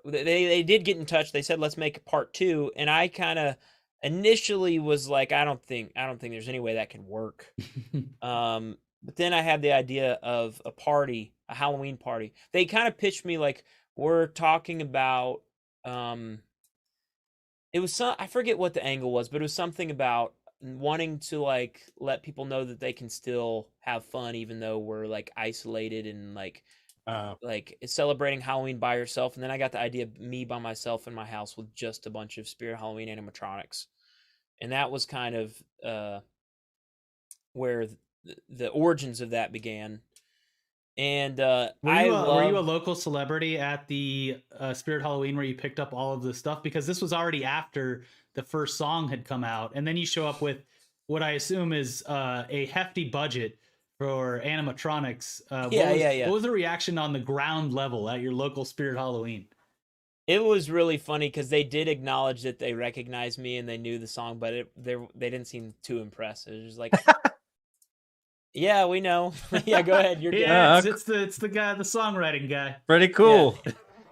they did get in touch. They said, let's make a part 2. And I kind of initially was like, I don't think there's any way that can work. But then I had the idea of a party, a Halloween party. They kind of pitched me like, we're talking about, it was I forget what the angle was, but it was something about wanting to like let people know that they can still have fun even though we're like isolated and like celebrating Halloween by yourself. And then I got the idea of me by myself in my house with just a bunch of Spirit Halloween animatronics. And that was kind of where the origins of that began. And were you a local celebrity at the Spirit Halloween where you picked up all of the stuff? Because this was already after the first song had come out, and then you show up with what I assume is a hefty budget for animatronics. What was the reaction on the ground level at your local Spirit Halloween? It was really funny because they did acknowledge that they recognized me and they knew the song, but they didn't seem too impressed. It was just like, yeah, we know. Yeah, go ahead. You're good. It's the guy, the songwriting guy. Pretty cool.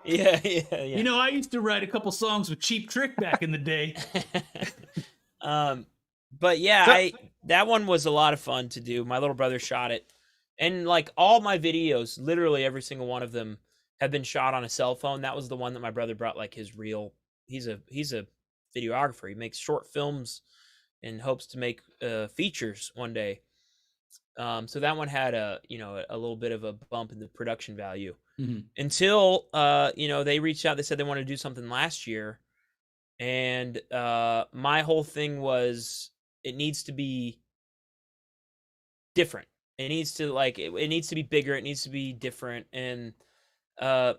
Yeah. You know, I used to write a couple songs with Cheap Trick back in the day. But yeah, that one was a lot of fun to do. My little brother shot it, and like all my videos, literally every single one of them have been shot on a cell phone. That was the one that my brother brought like his real. He's a videographer. He makes short films and hopes to make features one day. So that one had a little bit of a bump in the production value until they reached out. They said they wanted to do something last year, and my whole thing was it needs to be different. It needs to it needs to be bigger. It needs to be different. And I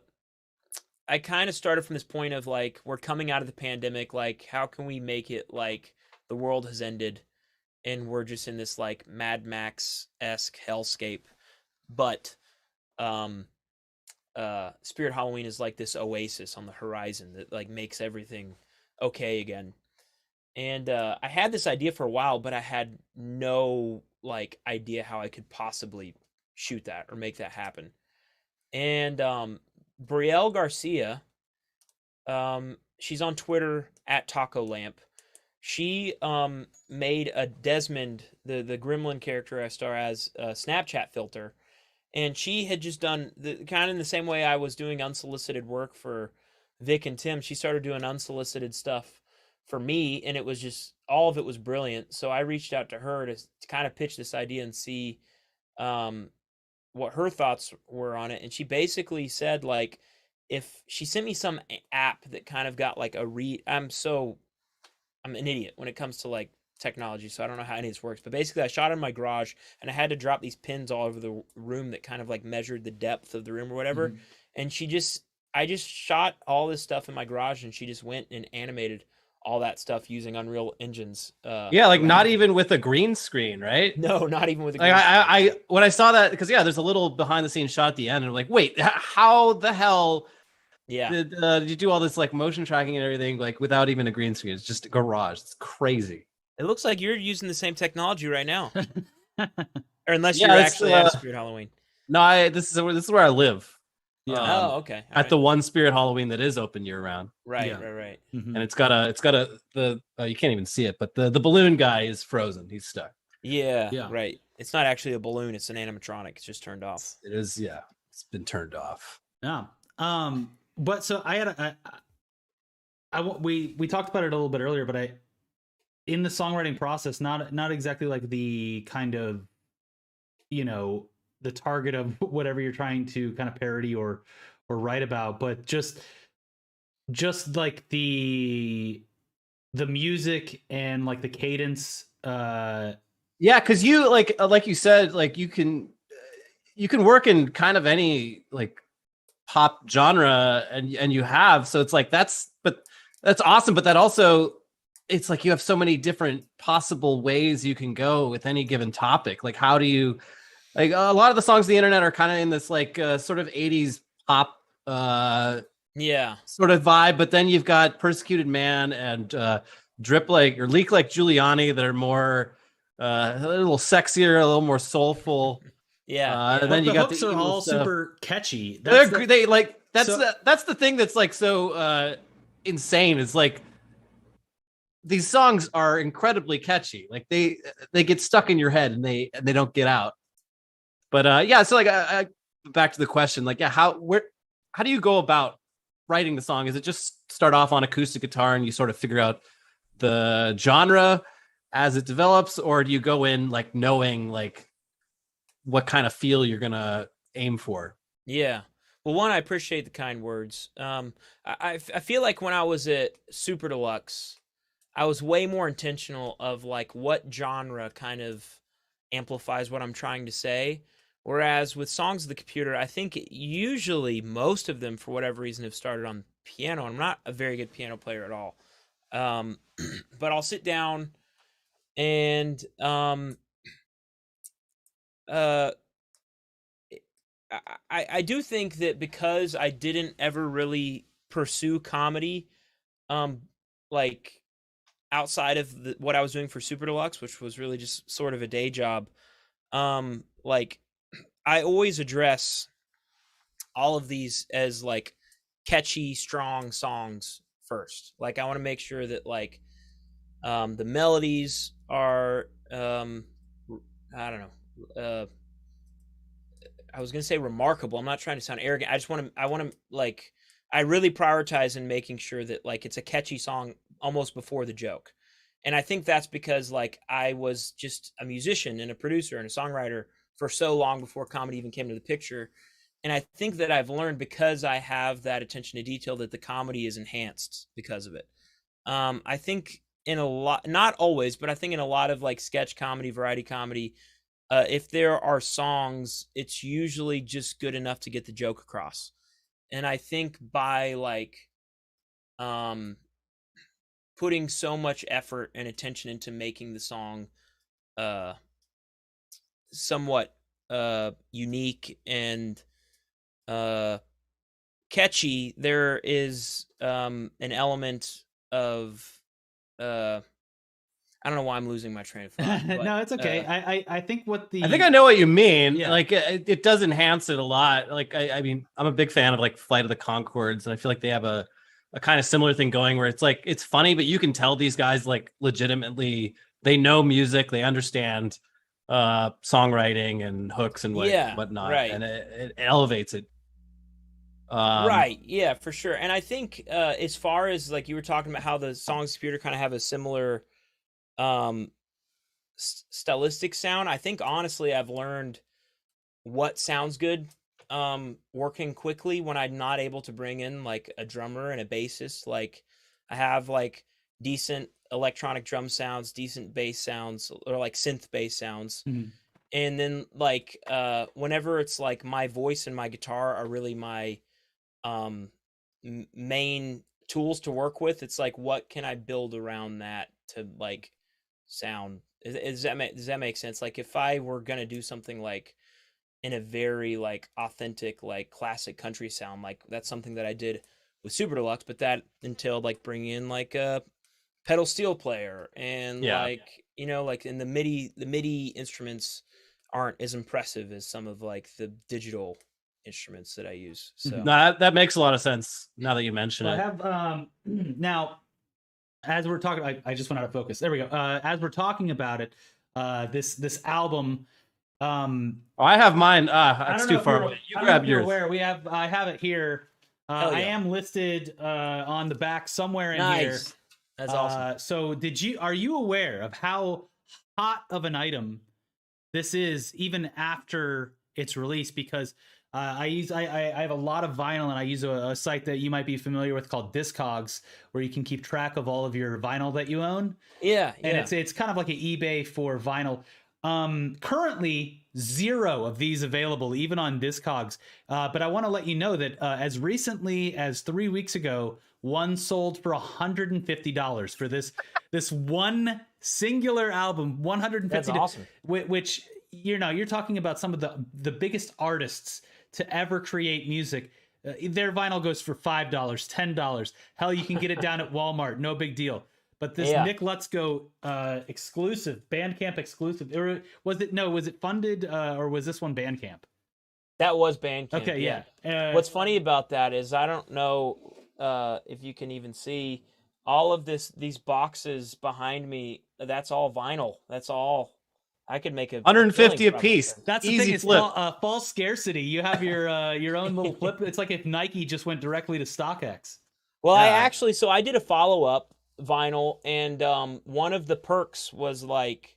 kind of started from this point of like, we're coming out of the pandemic. Like, how can we make it like the world has ended and we're just in this like Mad Max-esque hellscape? But Spirit Halloween is like this oasis on the horizon that like makes everything okay again. And I had this idea for a while, but I had no like idea how I could possibly shoot that or make that happen. And Brielle Garcia, she's on Twitter at Taco Lamp. She made a Desmond, the Gremlin character I star as, a Snapchat filter. And she had just done kind of in the same way I was doing unsolicited work for Vic and Tim. She started doing unsolicited stuff for me, and it was just, all of it was brilliant. So I reached out to her to kind of pitch this idea and see what her thoughts were on it. And she basically said, like, if she sent me some app that kind of got like I'm an idiot when it comes to like technology, so I don't know how any of this works. But basically I shot in my garage and I had to drop these pins all over the room that kind of like measured the depth of the room or whatever. And I just shot all this stuff in my garage, and she just went and animated all that stuff using Unreal Engines. Not even with a green screen, right? No, not even with a green screen. I when I saw that, because there's a little behind the scenes shot at the end, and I'm like, wait, how the hell did you do all this like motion tracking and everything like without even a green screen? It's just a garage. It's crazy. It looks like you're using the same technology right now. Or unless you're actually at Spirit Halloween. No, this is where I live. Yeah. Okay. At the one Spirit Halloween that is open year round. Right. And it's got the you can't even see it, but the balloon guy is frozen. He's stuck. Yeah. Right. It's not actually a balloon. It's an animatronic. It's just turned off. It is. Yeah. It's been turned off. Yeah. But so I had we talked about it a little bit earlier, but in the songwriting process, not exactly like the kind of, the target of whatever you're trying to kind of parody or write about, but just like the music and like the cadence. Because you like you said, like you can work in kind of any like pop genre and you have, so it's like that's awesome, but that also, it's like you have so many different possible ways you can go with any given topic. Like, how do you, like, a lot of the songs on the internet are kind of in this like sort of 80s pop sort of vibe, but then you've got Persecuted Man and Drip Like or Leak Like Giuliani that are more a little sexier, a little more soulful. And then you got hooks are all stuff. Super catchy. That's the thing that's like so insane. It's like these songs are incredibly catchy. Like they get stuck in your head and they don't get out. But yeah, so like I back to the question, like, yeah, how do you go about writing the song? Is it just start off on acoustic guitar and you sort of figure out the genre as it develops, or do you go in like knowing like what kind of feel you're gonna aim for? Yeah. Well, one, I appreciate the kind words. I feel like when I was at Super Deluxe, I was way more intentional of like what genre kind of amplifies what I'm trying to say. Whereas with Songs of the Computer, I think usually most of them, for whatever reason, have started on piano. I'm not a very good piano player at all. But I'll sit down and I do think that because I didn't ever really pursue comedy, like outside of what I was doing for Super Deluxe, which was really just sort of a day job, like I always address all of these as like catchy, strong songs first. Like I want to make sure that like the melodies are I don't know. I was gonna say remarkable. I'm not trying to sound arrogant. I want to like, I really prioritize in making sure that like it's a catchy song almost before the joke. And I think that's because like I was just a musician and a producer and a songwriter for so long before comedy even came to the picture. And I think that I've learned, because I have that attention to detail, that the comedy is enhanced because of it. I think in a lot, not always, but I think in a lot of like sketch comedy, variety comedy, if there are songs, it's usually just good enough to get the joke across. And I think by like putting so much effort and attention into making the song somewhat unique and catchy, there is an element of I don't know why I'm losing my train of thought. But, no, it's okay. I think I think I know what you mean. Yeah. Like it does enhance it a lot. Like I mean, I'm a big fan of like Flight of the Conchords, and I feel like they have a kind of similar thing going where it's like it's funny, but you can tell these guys like legitimately they know music, they understand songwriting and hooks and whatnot, right. and it elevates it. Right, yeah, for sure. And I think as far as like you were talking about how the Songs Computer kind of have a similar stylistic sound, I think honestly I've learned what sounds good working quickly when I'm not able to bring in like a drummer and a bassist. Like I have like decent electronic drum sounds, decent bass sounds, or like synth bass sounds. Mhm. And then like whenever it's like my voice and my guitar are really my main tools to work with, it's like what can I build around that to like sound. Does that make sense? Like if I were gonna do something like in a very like authentic like classic country sound, like that's something that I did with Super Deluxe, but that entailed like bringing in like a pedal steel player and like you know, like in the MIDI instruments aren't as impressive as some of like the digital instruments that I use. So No, that makes a lot of sense now that you mention I it. have now, as we're talking, I just went out of focus. There we go. As we're talking about it, this album. I have mine. That's too far away. You grab yours. I have it here. Hell yeah. I am listed on the back somewhere in here. nice. That's awesome. So are you aware of how hot of an item this is even after its release? Because I have a lot of vinyl, and I use a site that you might be familiar with called Discogs, where you can keep track of all of your vinyl that you own. Yeah, And it's kind of like an eBay for vinyl. Currently 0 of these available, even on Discogs. But I want to let you know that as recently as 3 weeks ago, one sold for $150 for this one singular album. $150. That's awesome. Which you're talking about some of the biggest artists to ever create music. Their vinyl goes for $5, $10. Hell, you can get it down at Walmart. No big deal. But this Nick LUTSKO exclusive, Bandcamp exclusive, or was it funded or was this one Bandcamp? That was Bandcamp. Okay, yeah. What's funny about that is I don't know if you can even see, all of these boxes behind me, that's all vinyl. That's all. I could make a 150 a killing piece. probably. That's the Easy thing. It's flip. false scarcity. You have your own little flip. It's like if Nike just went directly to StockX. Well, Yeah. so I did a follow-up vinyl, and one of the perks was like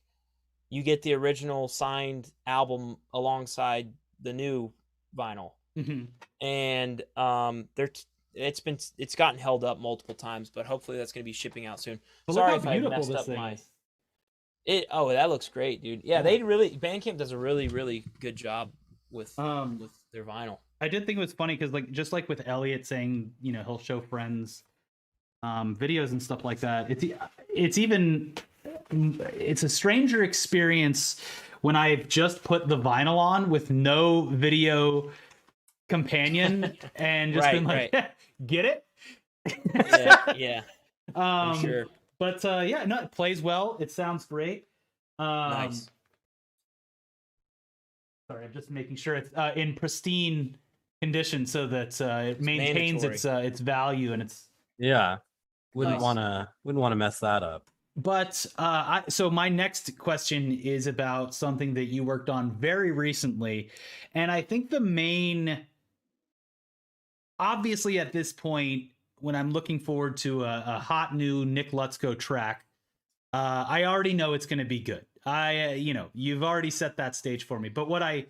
you get the original signed album alongside the new vinyl. Mm-hmm. And it's gotten held up multiple times, but hopefully that's going to be shipping out soon. But Sorry look if how I beautiful messed this up thing my is. that looks great, dude. Yeah, Bandcamp does a really, really good job with their vinyl. I did think it was funny because, like, just like with Elliot saying, you know, he'll show friends videos and stuff like that. It's a stranger experience when I've just put the vinyl on with no video companion and just been like, get it? Yeah, For sure. But yeah, no, it plays well. It sounds great. Nice. Sorry, I'm just making sure it's in pristine condition so that it maintains its value and its. Yeah. Wouldn't Nice. want to mess that up. But so my next question is about something that you worked on very recently, and I think the main, obviously at this point, when I'm looking forward to a hot new Nick LUTSKO track, I already know it's going to be good. You've already set that stage for me. But what I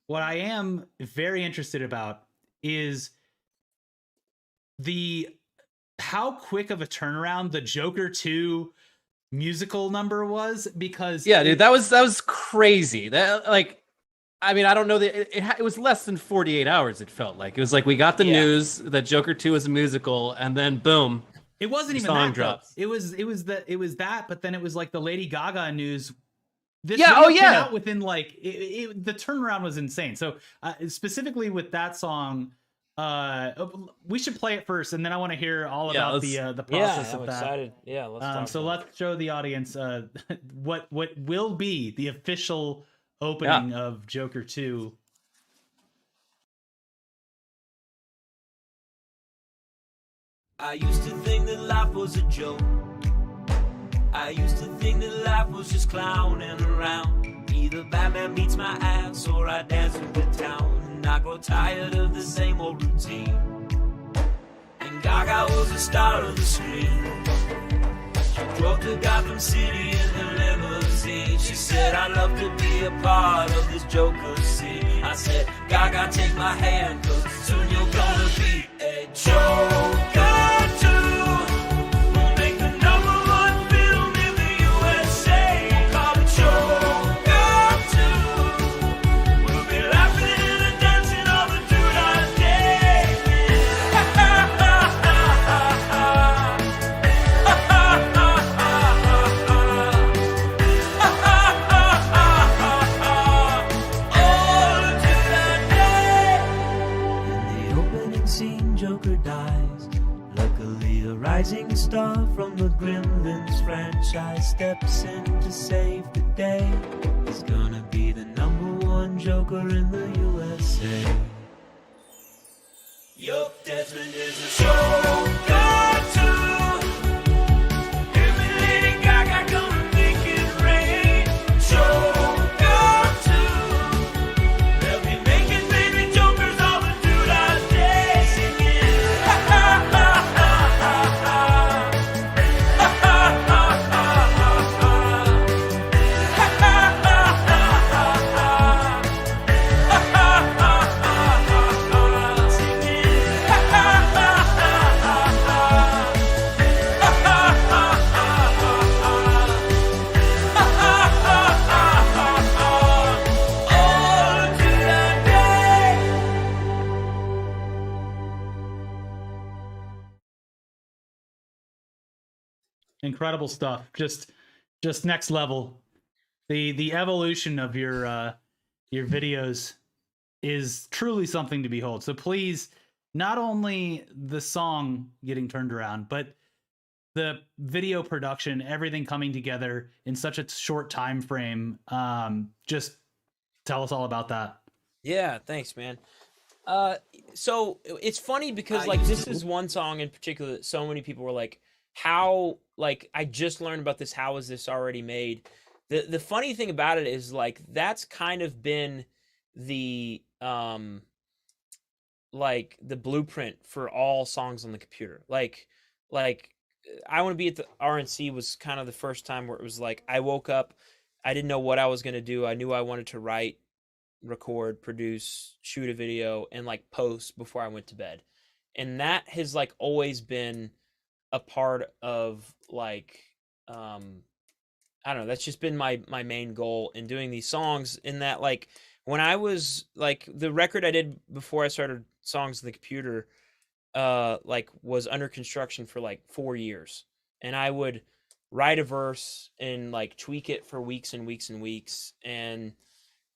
am very interested about is how quick of a turnaround the Joker 2 musical number was, because Yeah, dude, that was crazy. That, like, I mean, I don't know that it was less than 48 hours. It felt like it was like we got the news that Joker 2 was a musical, and then boom, it wasn't even song that drops. It was that, but then it was like the Lady Gaga news. This Yeah, video oh, came yeah. out within like the turnaround was insane. So specifically with that song, we should play it first, and then I want to hear all about the process I'm of that. excited. Yeah, let's talk. So about let's show the audience what will be the official opening of Joker 2. I used to think that life was a joke. I used to think that life was just clowning around. Either Batman beats my ass or I dance in the town. And I grow tired of the same old routine. And Gaga was the star of the screen. She drove to Gotham City in her limousine. She said, I'd love to be a part of this Joker scene. I said, Gaga, take my hand, 'cause soon you're gonna be a Joker too. We'll make the #1 film in the USA. We'll call it Joker 2. We'll be laughing and dancing all the through our day. Ha ha ha ha ha ha. In the opening scene, Joker dies. Luckily, a rising star from the Gremlins franchise steps in to save the day. He's gonna be the #1 Joker in the USA. Yup, Desmond is a Joker too. Him and Lady Gaga gonna make it rain. Joker too. They'll be making baby Jokers all the through our day, singing ha ha ha ha ha ha. Ha ha ha ha ha ha. Ha ha ha ha ha ha. Ha ha ha ha ha ha. Singing ha ha ha ha ha ha. Ha ha ha ha ha ha. Ha ha ha ha ha ha. All through the day. Incredible stuff. Just next level. The evolution of your videos is truly something to behold. So please, not only the song getting turned around, but the video production, everything coming together in such a short time frame. Just tell us all about that. Yeah, thanks, man. So it's funny because like this is one song in particular that so many people were like, how, like, I just learned about this. How is this already made? The funny thing about it is, like, that's kind of been the like the blueprint for all songs on the computer. Like I Want to Be at the RNC was kind of the first time where it was like I woke up, I didn't know what I was going to do. I knew I wanted to write, record, produce, shoot a video, and like post before I went to bed. And that has like always been a part of like I don't know, that's just been my main goal in doing these songs. In that, like, when I was like, the record I did before I started songs on the computer like was under construction for like 4 years, and I would write a verse and like tweak it for weeks and weeks and weeks, and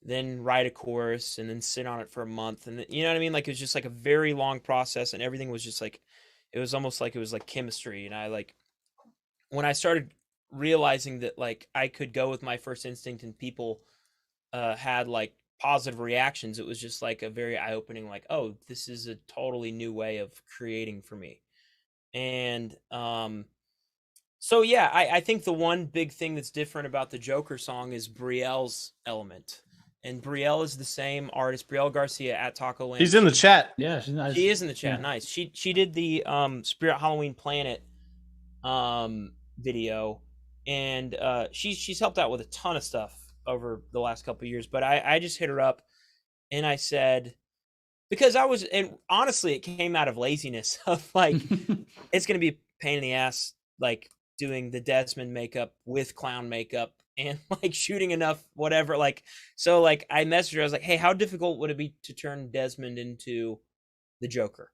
then write a chorus and then sit on it for a month, and you know what I mean, like it was just like a very long process, and everything was just like, it was almost like it was like chemistry. And I like, when I started realizing that like I could go with my first instinct and people had like positive reactions, it was just like a very eye-opening, like, oh, this is a totally new way of creating for me. And so yeah, I think the one big thing that's different about the Joker song is Brielle's element. And Brielle is the same artist, Brielle Garcia at Taco Land. She's in the chat. Yeah, she's nice. She is in the chat. Yeah. Nice. She did the Spirit Halloween Planet video, and she's helped out with a ton of stuff over the last couple of years. But I just hit her up and I said, because I was, and honestly it came out of laziness of like it's gonna be a pain in the ass like doing the Desmond makeup with clown makeup and like shooting enough whatever, like, so like I messaged her, I was like, hey, how difficult would it be to turn Desmond into the Joker?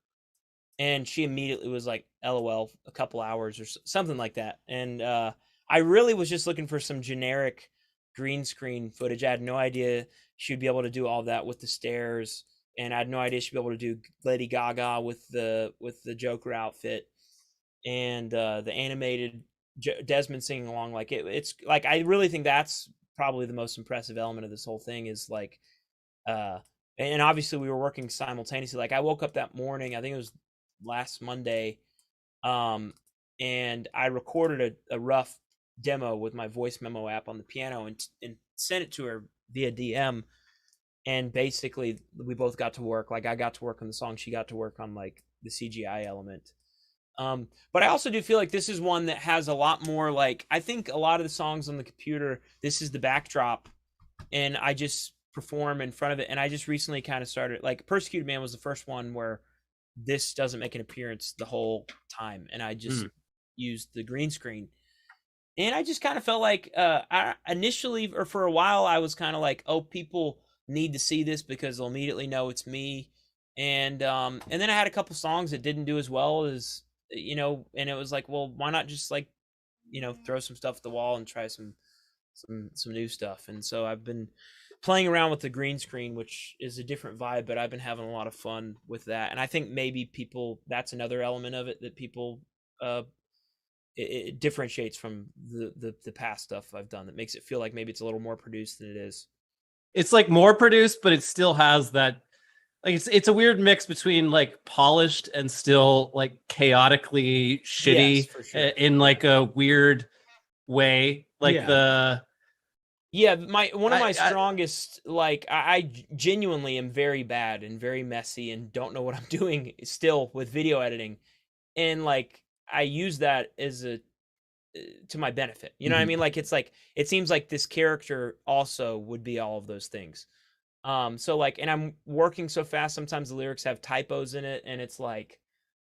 And she immediately was like, LOL, a couple hours or something like that. And I really was just looking for some generic green screen footage. I had no idea she'd be able to do all that with the stairs, and I had no idea she'd be able to do Lady Gaga with the Joker outfit, and the animated Desmond singing along. Like it's like, I really think that's probably the most impressive element of this whole thing is like and obviously we were working simultaneously. Like I woke up that morning, I think it was last Monday, and I recorded a rough demo with my voice memo app on the piano and sent it to her via DM. And basically we both got to work. Like I got to work on the song, she got to work on like the CGI element. But I also do feel like this is one that has a lot more, like, I think a lot of the songs on the computer, this is the backdrop and I just perform in front of it. And I just recently kind of started, like Persecuted Man was the first one where this doesn't make an appearance the whole time, and I just used the green screen. And I just kind of felt like I initially, or for a while, I was kind of like, oh, people need to see this because they'll immediately know it's me. And then I had a couple songs that didn't do as well as, you know, and it was like, well, why not just like, you know, throw some stuff at the wall and try some new stuff. And so I've been playing around with the green screen, which is a different vibe, but I've been having a lot of fun with that. And I think maybe people, that's another element of it that people it differentiates from the past stuff I've done, that makes it feel like maybe it's a little more produced than it is. It's like more produced, but it still has that, like, it's a weird mix between like polished and still like chaotically shitty. Yes, for sure. In like a weird way. Like one of my strongest, like I genuinely am very bad and very messy and don't know what I'm doing still with video editing, and like I use that as to my benefit. You know what I mean? Like it's like, it seems like this character also would be all of those things. So like, and I'm working so fast, sometimes the lyrics have typos in it, and it's like,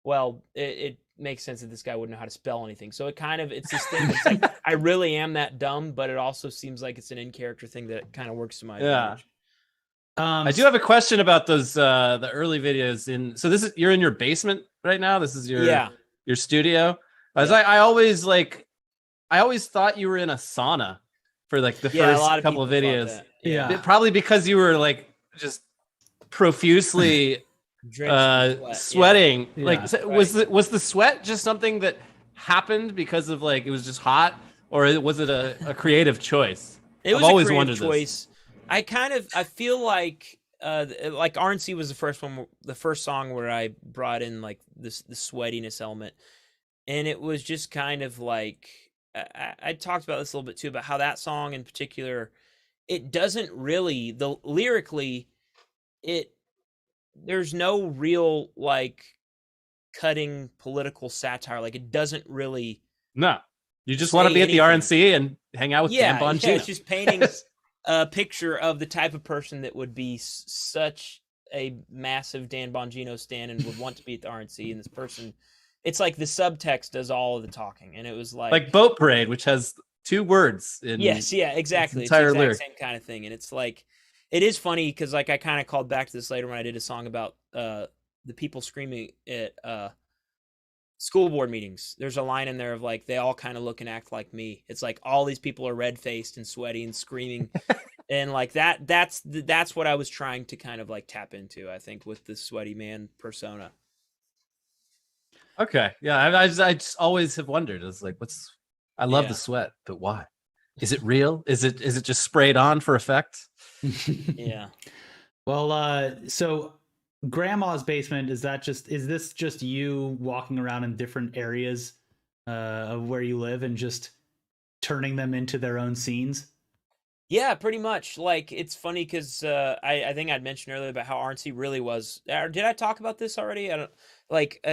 well, it makes sense that this guy wouldn't know how to spell anything. So it's this thing that's like, I really am that dumb, but it also seems like it's an in-character thing that kind of works to my advantage. I do have a question about those the early videos. So this is, you're in your basement right now? This is your studio? As I always thought you were in a sauna for like the first couple of videos. Probably because you were like just profusely sweating. Like was the sweat just something that happened because of like it was just hot, or was it a creative choice? It was a creative choice. I feel like RNC was the first song where I brought in like the sweatiness element. and it was just kind of like I talked about this a little bit too, about how that song in particular, it doesn't really, the lyrically, it there's no real like cutting political satire. Like it doesn't really No, you just want to say be at the anything. RNC and hang out with Dan Yeah, Bongino. it's just painting a picture of the type of person that would be such a massive Dan Bongino stan and would want to be at the RNC. And this person, it's like the subtext does all of the talking, and it was like Boat Parade, which has 2 words in yes, yeah, exactly. It's entire the exact lyric. same kind of thing, and it's like it is funny because like I kind of called back to this later when I did a song about the people screaming at school board meetings. There's a line in there of like they all kind of look and act like me. It's like all these people are red faced and sweaty and screaming, and like that's what I was trying to kind of like tap into, I think, with the sweaty man persona. Okay, yeah, I just always have wondered. It's like, I love Yeah. the sweat, but why? Is it real? Is it just sprayed on for effect? Yeah. Well, so grandma's basement, is this just you walking around in different areas of where you live and just turning them into their own scenes? Yeah, pretty much. Like it's funny because I think I'd mentioned earlier about how RNC really was. Did I talk about this already? I don't like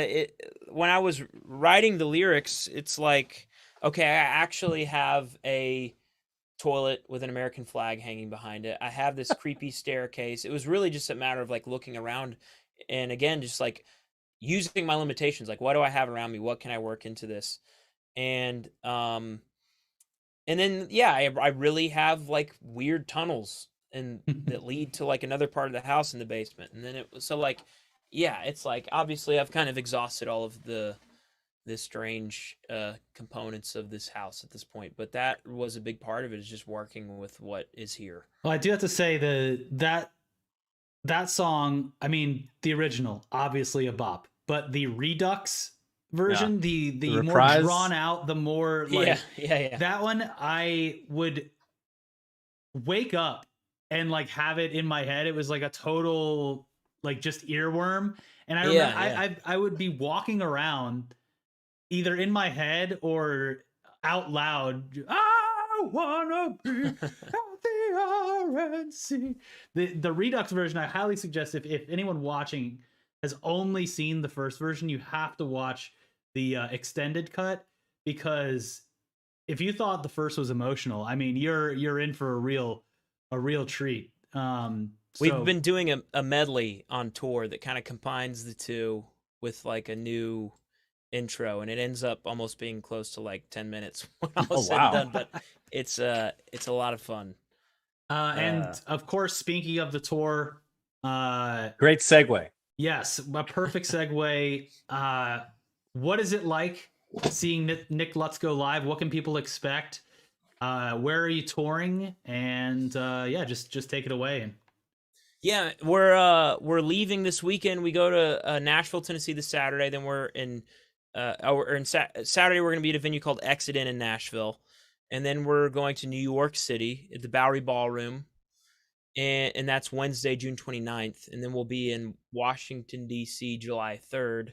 when I was writing the lyrics. It's like, okay, I actually have a toilet with an American flag hanging behind it. I have this creepy staircase. It was really just a matter of like looking around, and again, just like using my limitations. Like, what do I have around me? What can I work into this? And then yeah, I really have like weird tunnels and that lead to like another part of the house in the basement. And then it was so like, yeah, it's like obviously I've kind of exhausted all of the strange components of this house at this point, but that was a big part of it, is just working with what is here. Well, I do have to say that song, I mean, the original, obviously a bop, but the Redux version, the more reprise? drawn out, the more like Yeah. that one, I would wake up and like have it in my head. It was like a total like just earworm. And I remember I would be walking around either in my head or out loud. I wanna be at the RNC. The Redux version, I highly suggest if anyone watching has only seen the first version, you have to watch the extended cut, because if you thought the first was emotional, I mean, you're in for a real treat. We've been doing a medley on tour that kind of combines the two with like a new intro, and it ends up almost being close to like 10 minutes when all is said and done, but it's a lot of fun. And of course, speaking of the tour, Great segue. yes, a perfect segue. What is it like seeing Nick LUTSKO live? What can people expect? Where are you touring? And yeah, just take it away. Yeah, we're leaving this weekend. We go to Nashville, Tennessee this Saturday. Then we're in Saturday we're going to be at a venue called Exit Inn in Nashville, and then we're going to New York City at the Bowery Ballroom, and that's Wednesday, June 29th, and then we'll be in Washington D.C. July 3rd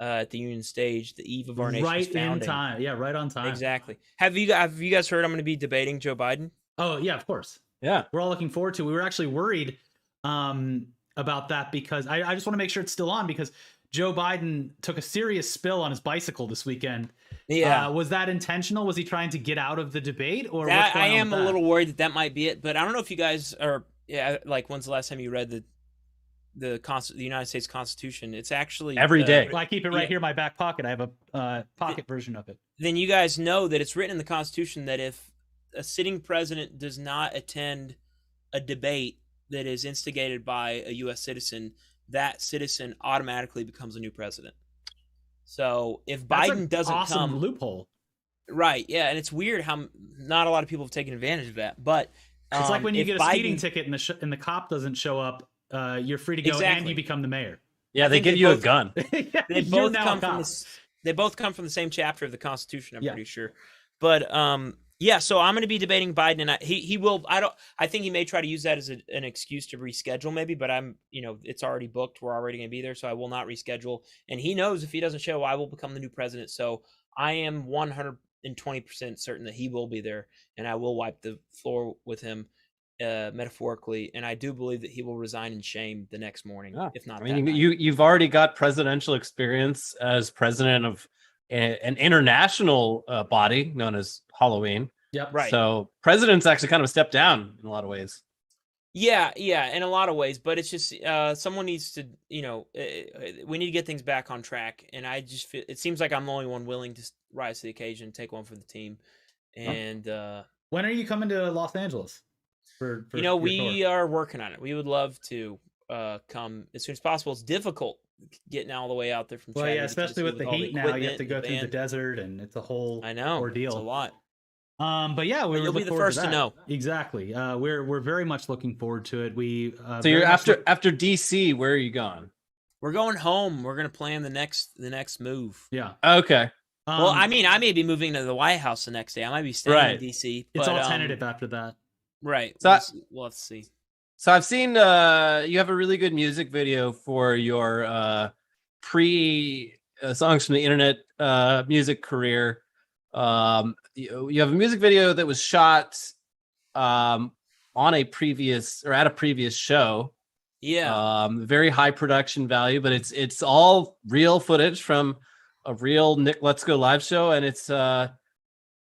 at the Union Stage, the eve of our nation's founding. In time. Yeah, right on time. Exactly. Have you guys heard I'm going to be debating Joe Biden? Oh yeah, of course. Yeah, we're all looking forward to it. We were actually worried about that because I just want to make sure it's still on, because Joe Biden took a serious spill on his bicycle this weekend. Yeah. Was that intentional? Was he trying to get out of the debate, or that, what's going on I am with a that? little worried that might be it, but I don't know if you guys are. Yeah, like when's the last time you read the United States Constitution? It's actually every day. Well, I keep it right here in my back pocket. I have a pocket version of it. Then you guys know that it's written in the Constitution that if a sitting president does not attend a debate that is instigated by a U.S. citizen, that citizen automatically becomes a new president. So if That's Biden doesn't awesome come, loophole. Right? Yeah, and it's weird how not a lot of people have taken advantage of that. But it's like when you get a speeding Biden, ticket and the cop doesn't show up, you're free to go and you become the mayor. Yeah, they give you a gun. They both come from the same chapter of the Constitution, I'm pretty sure. But Yeah, so I'm going to be debating Biden, and he will. I think he may try to use that as an excuse to reschedule, maybe. But it's already booked. We're already going to be there, so I will not reschedule. And he knows if he doesn't show, I will become the new president. So I am 120% certain that he will be there, and I will wipe the floor with him, metaphorically. And I do believe that he will resign in shame the next morning, if not. I mean, you've already got presidential experience as president of an international body known as Halloween. Yep. Right. So president's actually kind of a step down in a lot of ways. Yeah, in a lot of ways, but it's just someone needs to, we need to get things back on track. And I just feel it seems like I'm the only one willing to rise to the occasion, take one for the team. And when are you coming to Los Angeles? For we are working on it. We would love to come as soon as possible. It's difficult getting all the way out there from well, Chattanooga, yeah, especially Tennessee, with the heat now. You have to go through the band. desert, and it's a whole I know ordeal. it's a lot. But yeah, you'll be the first to know. Exactly. We're very much looking forward to it. So you're after DC. Where are you going? We're going home. We're gonna plan the next move. Yeah. Okay. Well, I mean, I may be moving to the White House the next day. I might be staying in DC. It's but, all tentative after that. Right. So we'll have to see. So I've seen you have a really good music video for your pre songs from the internet music career. You have a music video that was shot on a previous or at a previous show. Yeah. Very high production value, but it's all real footage from a real Nick LUTSKO live show, and it's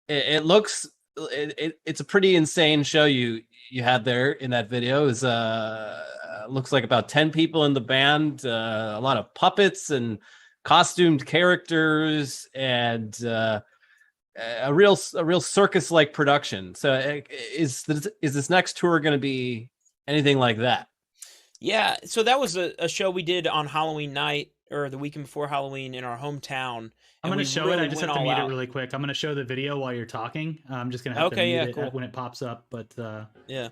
it looks it's a pretty insane show you had there in that video. Is looks like about 10 people in the band, a lot of puppets and costumed characters, and a real circus like production. So is this next tour going to be anything like that? Yeah, so that was a show we did on Halloween night, or the weekend before Halloween, in our hometown. I'm going to show it. I just have to mute it really quick. I'm going to show the video while you're talking. I'm just going to have to mute it when it pops up. But yeah,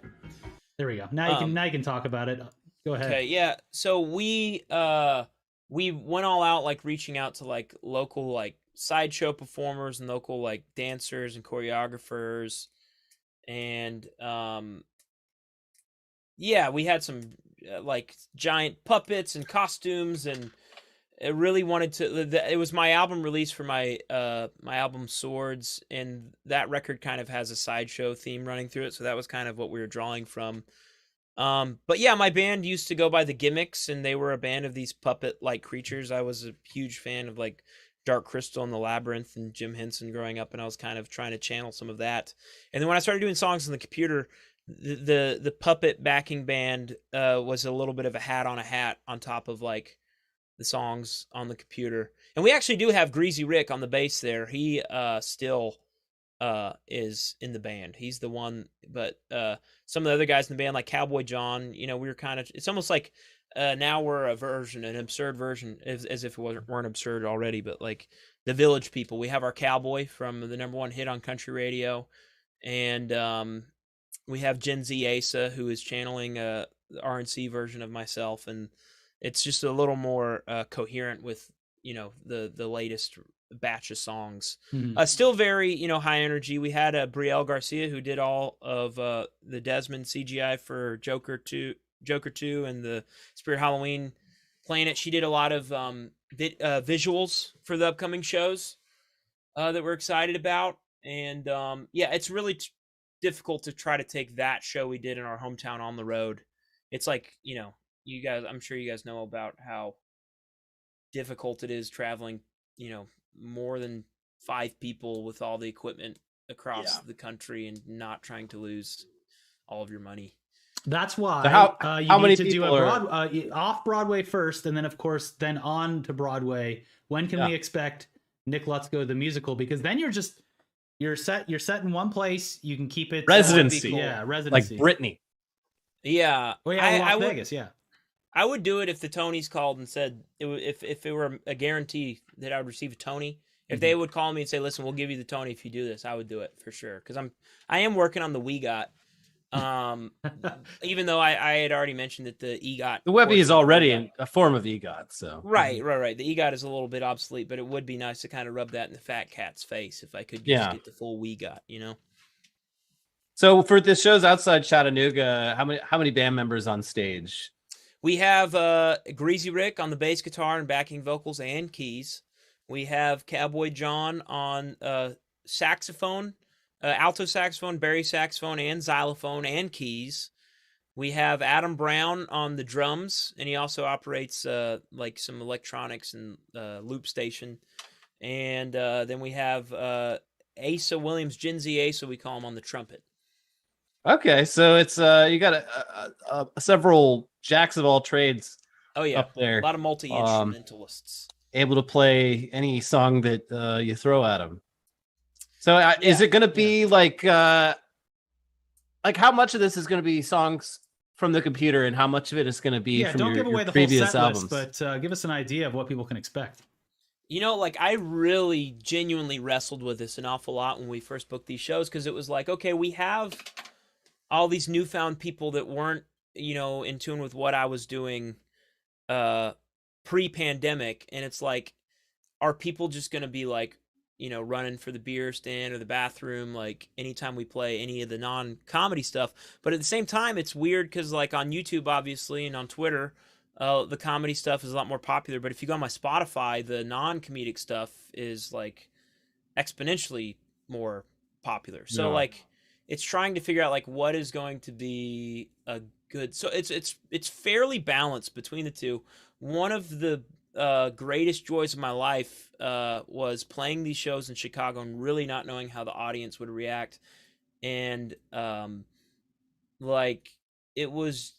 there we go. Now you can talk about it. Go ahead. Okay, yeah. So we went all out, like reaching out to like local like sideshow performers and local like dancers and choreographers, and yeah, we had some like giant puppets and costumes, and it really wanted to. It was my album release for my my album Swords, and that record kind of has a sideshow theme running through it, so that was kind of what we were drawing from. But yeah, my band used to go by the Gimmicks, and they were a band of these puppet-like creatures. I was a huge fan of like Dark Crystal and the Labyrinth and Jim Henson growing up, and I was kind of trying to channel some of that. And then when I started doing songs on the computer, the puppet backing band was a little bit of a hat on top of like the songs on the computer. And we actually do have Greasy Rick on the bass there. He still is in the band. He's the one, but some of the other guys in the band, like Cowboy John, we were kind of, it's almost like now we're an absurd version, as if it weren't absurd already, but like the Village People. We have our Cowboy from the #1 hit on country radio, and we have Gen Z Asa, who is channeling the RNC version of myself, and it's just a little more coherent with the latest batch of songs. Mm-hmm. Still very high energy. We had Brielle Garcia, who did all of the Desmond CGI for Joker 2 and the Spirit Halloween Planet. She did a lot of visuals for the upcoming shows that we're excited about, and yeah, it's really difficult to try to take that show we did in our hometown on the road. It's like you guys, I'm sure you guys know about how difficult it is traveling more than 5 people with all the equipment across the country and not trying to lose all of your money. That's why so you how need many to do people off Broadway first, and then of course on to Broadway. When can we expect Nick LUTSKO the musical? Because then you're set in one place. You can keep it residency. Cool. Yeah, residency. Like Britney. Yeah. Well, yeah, Las Vegas. Yeah. I would do it if the Tonys called and said if it were a guarantee that I would receive a Tony. If they would call me and say, "Listen, we'll give you the Tony if you do this," I would do it for sure. Because I am working on the WeGot. Even though I had already mentioned that the EGOT, the Webby is already a form of EGOT. So right. The EGOT is a little bit obsolete, but it would be nice to kind of rub that in the fat cat's face if I could just get the full WeGot. So for the shows outside Chattanooga, how many band members on stage? We have Greasy Rick on the bass guitar and backing vocals and keys. We have Cowboy John on saxophone, alto saxophone, bari saxophone, and xylophone and keys. We have Adam Brown on the drums, and he also operates like some electronics and loop station. And then we have Asa Williams, Gen Z Asa, we call him, on the trumpet. Okay, so it's you got several jacks of all trades. Oh yeah, up there. A lot of multi-instrumentalists. Able to play any song that you throw at them. So is it going to be like how much of this is going to be songs from the computer, and how much of it is going to be from your previous albums? List, but give us an idea of what people can expect. You know, like, I really genuinely wrestled with this an awful lot when we first booked these shows, because it was like, okay, we have all these newfound people that weren't, you know, in tune with what I was doing pre-pandemic, and it's like, are people just going to be like, you know, running for the beer stand or the bathroom, like, anytime we play any of the non-comedy stuff? But at the same time, it's weird because, like, on YouTube, obviously, and on Twitter, the comedy stuff is a lot more popular. But if you go on my Spotify, the non-comedic stuff is, like, exponentially more popular. So, like, it's trying to figure out, like, what is going to be a good... So it's fairly balanced between the two. One of the greatest joys of my life was playing these shows in Chicago and really not knowing how the audience would react. And like, there was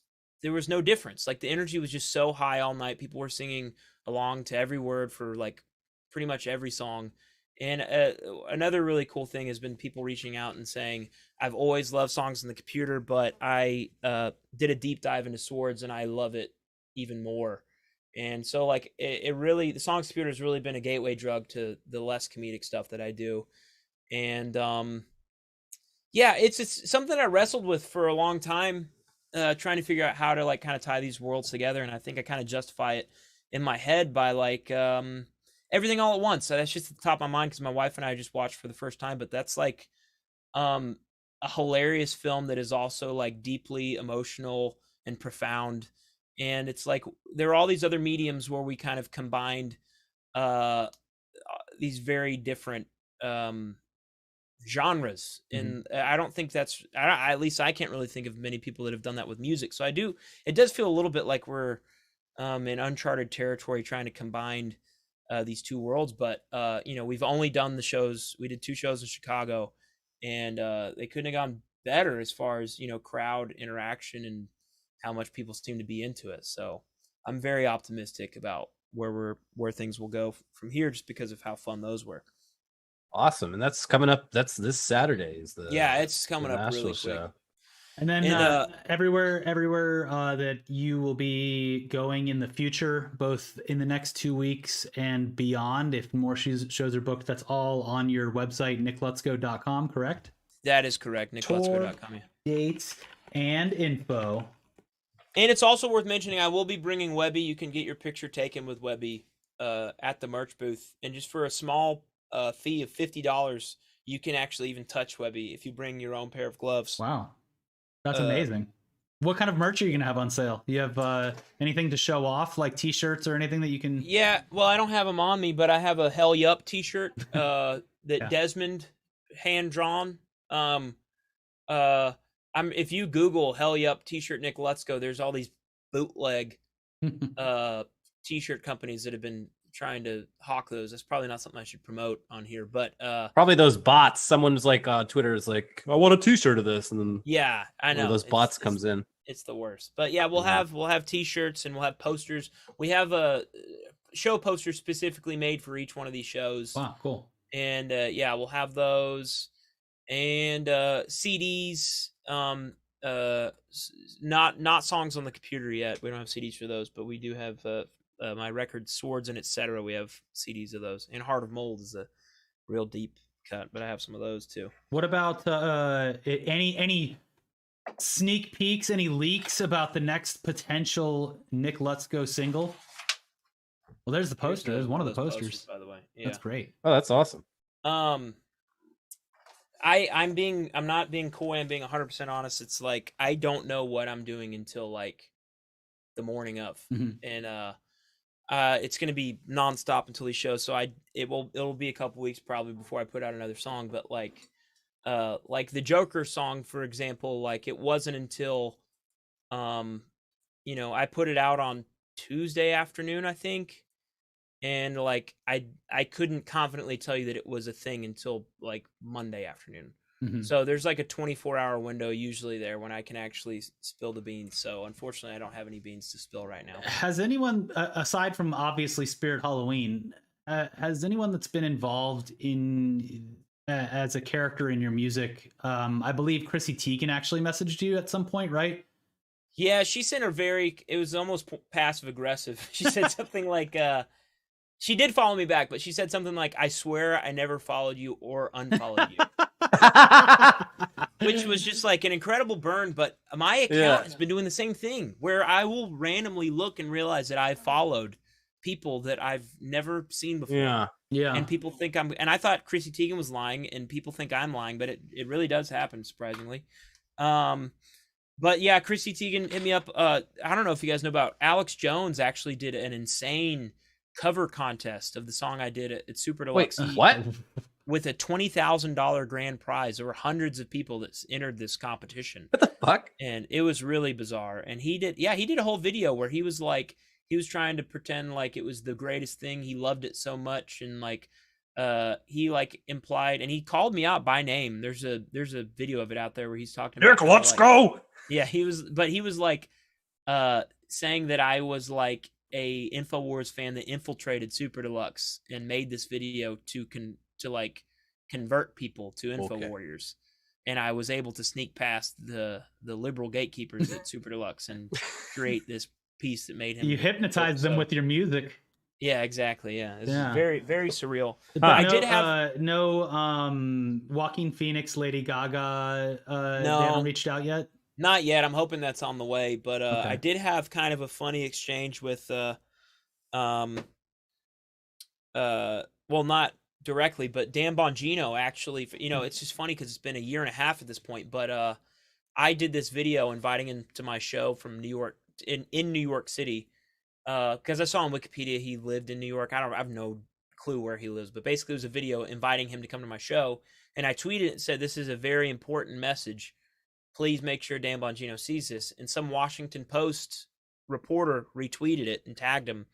no difference. Like, the energy was just so high all night. People were singing along to every word for, like, pretty much every song. And another really cool thing has been people reaching out and saying, I've always loved songs on the computer, but I did a deep dive into Swords and I love it even more. And so, like, it really, the Songs Computer has really been a gateway drug to the less comedic stuff that I do. And yeah, it's something I wrestled with for a long time, trying to figure out how to, like, kind of tie these worlds together. And I think I kind of justify it in my head by, like, Everything All at Once. That's just at the top of my mind because my wife and I just watched for the first time. But that's, like, a hilarious film that is also, like, deeply emotional and profound. And it's like, there are all these other mediums where we kind of combined these very different genres. And I don't think that's, at least I can't really think of many people that have done that with music. So it does feel a little bit like we're in uncharted territory trying to combine these two worlds. But, you know, we've only done the shows, we did 2 shows in Chicago, and they couldn't have gone better as far as, you know, crowd interaction and how much people seem to be into it. So I'm very optimistic about where things will go from here, just because of how fun those were. Awesome. And that's coming up. That's this Saturday is it's coming up really quick. Show. And then everywhere that you will be going in the future, both in the next 2 weeks and beyond, if more shows are booked, that's all on your website, nicklutsko.com, correct? That is correct, nicklutsko.com. Yeah. Dates and info. And it's also worth mentioning, I will be bringing Webby. You can get your picture taken with Webby at the merch booth. And just for a small fee of $50, you can actually even touch Webby if you bring your own pair of gloves. Wow. That's amazing. What kind of merch are you going to have on sale? You have anything to show off, like T-shirts or anything that you can... Yeah, well, I don't have them on me, but I have a Hell Yup T-shirt that Desmond hand-drawn. If you Google Hell Yup T-shirt Nick Lutsko, there's all these bootleg T-shirt companies that have been trying to hawk those. That's probably not something I should promote on here, but probably those bots. Someone's like on Twitter is like, I want a T-shirt of this, and then yeah, I know those bots comes in. It's the worst. But yeah, we'll have T-shirts and we'll have posters. We have a show poster specifically made for each one of these shows. Wow, cool. And we'll have those and CDs. Not songs on the computer yet. We don't have CDs for those, but we do have my record Swords and Etc. We have CDs of those, and Heart of Mold is a real deep cut, but I have some of those too. What about any sneak peeks, any leaks about the next potential Nick Lutsko single? Well, there's the poster. There's one of the posters, by the way. Yeah. That's great. Oh, that's awesome. I'm not being coy. I'm being 100% honest. It's like I don't know what I'm doing until like the morning of, and it's gonna be nonstop until he shows. So it'll be a couple weeks probably before I put out another song. But like the Joker song, for example, like it wasn't until I put it out on Tuesday afternoon, I think. And like I couldn't confidently tell you that it was a thing until like Monday afternoon. So there's like a 24-hour window usually there when I can actually spill the beans. So unfortunately, I don't have any beans to spill right now. Has anyone, aside from obviously Spirit Halloween, has anyone that's been involved in as a character in your music? I believe Chrissy Teigen actually messaged you at some point, right? Yeah, she sent it was almost passive aggressive. She said something like, she did follow me back, but she said something like, I swear I never followed you or unfollowed you. Which was just like an incredible burn, but my account has been doing the same thing where I will randomly look and realize that I followed people that I've never seen before. Yeah. And people think and I thought Chrissy Teigen was lying and people think I'm lying, but it really does happen, surprisingly. But yeah, Chrissy Teigen hit me up. I don't know if you guys know about Alex Jones actually did an insane cover contest of the song I did at Super Deluxe. Wait, what? With a $20,000 grand prize. There were hundreds of people that entered this competition. What the fuck? And it was really bizarre. And he did a whole video where he was trying to pretend like it was the greatest thing. He loved it so much. And like, he like implied, and he called me out by name. There's a video of it out there where he's talking about, let's go. Yeah, he was like, saying that I was like a InfoWars fan that infiltrated Super Deluxe and made this video to like convert people to InfoWarriors. And I was able to sneak past the liberal gatekeepers at Super Deluxe and create this piece that made him. You hypnotized them with your music. Yeah, exactly. Yeah, it's very, very surreal. I did have Joaquin Phoenix, Lady Gaga. They haven't reached out yet. Not yet. I'm hoping that's on the way. But I did have kind of a funny exchange with well, not directly, but Dan Bongino actually. It's just funny because it's been a year and a half at this point. But I did this video inviting him to my show from New York in New York City. Because I saw on Wikipedia he lived in New York. I have no clue where he lives, but basically it was a video inviting him to come to my show. And I tweeted it and said, "This is a very important message. Please make sure Dan Bongino sees this." And some Washington Post reporter retweeted it and tagged him.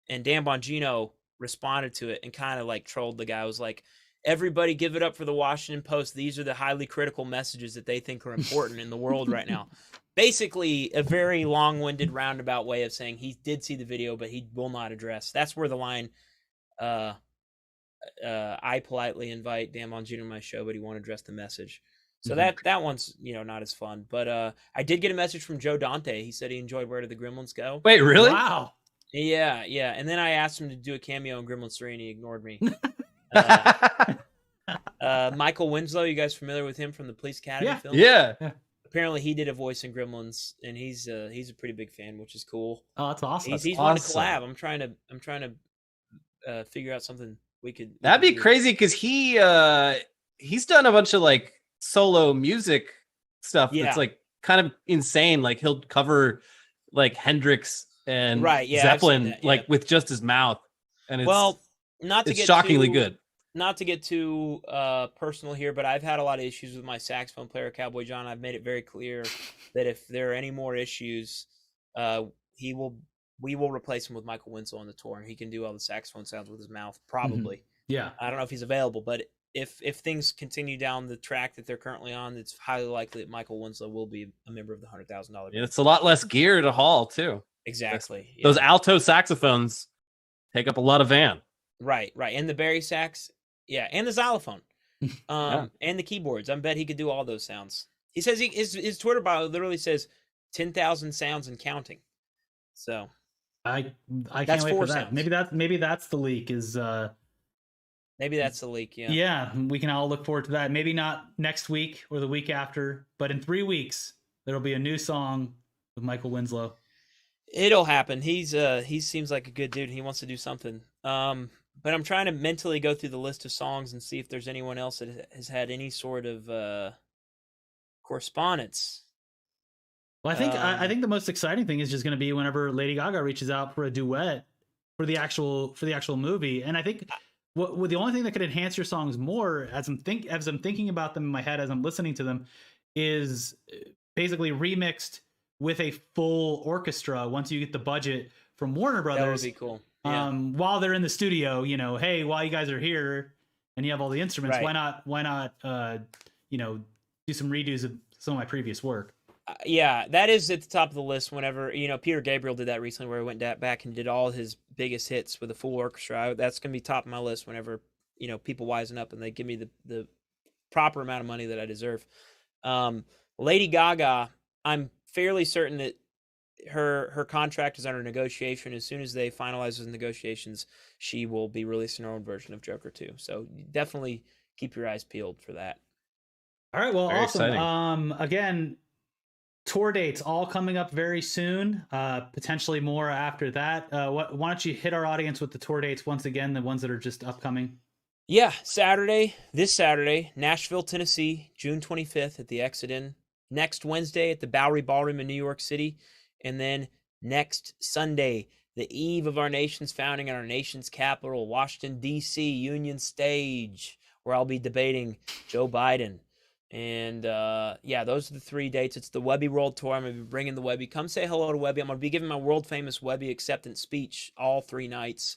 And Dan Bongino responded to it and kind of like trolled the guy. It was like, "Everybody give it up for the Washington Post. These are the highly critical messages that they think are important in the world right now." Basically, a very long-winded roundabout way of saying he did see the video, but he will not address. That's where the line, I politely invite Dan Bongino to my show, but he won't address the message. So that one's, not as fun. But I did get a message from Joe Dante. He said he enjoyed Where Did the Gremlins Go? Wait, really? Wow. Yeah. And then I asked him to do a cameo in Gremlins 3, and he ignored me. Michael Winslow, you guys familiar with him from the Police Academy film? Yeah. Apparently he did a voice in Gremlins, and he's a pretty big fan, which is cool. Oh, that's awesome. He's wanting to collab. I'm trying to figure out something we could. That'd be crazy because he's done a bunch of like solo music stuff. That's like kind of insane. Like he'll cover like Hendrix and Zeppelin like with just his mouth, and it's shockingly good. Not to get too personal here, but I've had a lot of issues with my saxophone player, Cowboy John. I've made it very clear that if there are any more issues, we will replace him with Michael Winslow on the tour, and he can do all the saxophone sounds with his mouth, probably. Mm-hmm. Yeah. I don't know if he's available, but if things continue down the track that they're currently on, it's highly likely that Michael Winslow will be a member of the $100,000. Yeah, it's a lot less gear to haul, too. Exactly. Those alto saxophones take up a lot of van. Right. And the Barry sax. Yeah, and the xylophone, and the keyboards. I bet he could do all those sounds. He says his Twitter bio literally says 10,000 sounds and counting. So I can't wait for that. Sounds. Maybe that's the leak. Maybe that's the leak. Yeah. Yeah, we can all look forward to that. Maybe not next week or the week after, but in 3 weeks there'll be a new song with Michael Winslow. It'll happen. He seems like a good dude. He wants to do something. but I'm trying to mentally go through the list of songs and see if there's anyone else that has had any sort of correspondence. Well, I think the most exciting thing is just going to be whenever Lady Gaga reaches out for a duet for the actual movie. And I think what the only thing that could enhance your songs more, as I'm thinking about them in my head as I'm listening to them, is basically remixed with a full orchestra once you get the budget from Warner Brothers. That would be cool. Yeah. While they're in the studio, hey, while you guys are here and you have all the instruments, Right. why not do some redos of some of my previous work. Yeah, that is at the top of the list. Whenever Peter Gabriel did that recently, where he went back and did all his biggest hits with a full orchestra. That's going to be top of my list whenever people wisen up and they give me the proper amount of money that I deserve. Lady Gaga, I'm fairly certain that her contract is under negotiation. As soon as they finalize those negotiations, she will be releasing her own version of Joker 2. So definitely keep your eyes peeled for that. All right, well, Very awesome. exciting. Again, tour dates all coming up very soon. Potentially more after that. Why don't you hit our audience with the tour dates once again, the ones that are just upcoming? Yeah, this Saturday, Nashville, Tennessee, June 25th at the Exit Inn. Next Wednesday at the Bowery Ballroom in New York City. And then next Sunday, the eve of our nation's founding in our nation's capital, Washington, D.C., Union Stage, where I'll be debating Joe Biden. And those are the 3 dates. It's the Webby World Tour. I'm going to be bringing the Webby. Come say hello to Webby. I'm going to be giving my world famous Webby acceptance speech all 3 nights.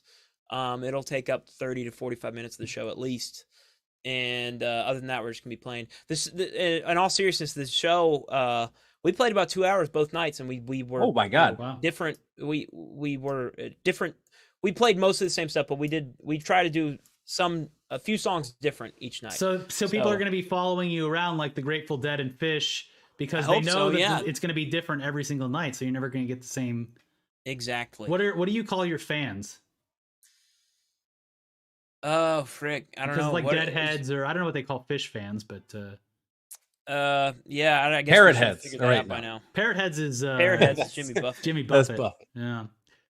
It'll take up 30 to 45 minutes of the show at least. And other than that, we're just going to be playing. In all seriousness, this show, we played about 2 hours both nights, and we were Oh my God. Wow. different. We were different. We played most of the same stuff, but we try to do a few songs different each night. So people are going to be following you around like the Grateful Dead and Fish because they know that it's going to be different every single night. So you're never going to get the same. Exactly. What do you call your fans? Oh, frick. I don't know. Like Deadheads, or I don't know what they call Fish fans, but I guess Parrot we should heads. figure that All right, out by now. Parrot Heads is Parrot heads is Jimmy Buffett. Jimmy That's Buffett. Buffett. Yeah.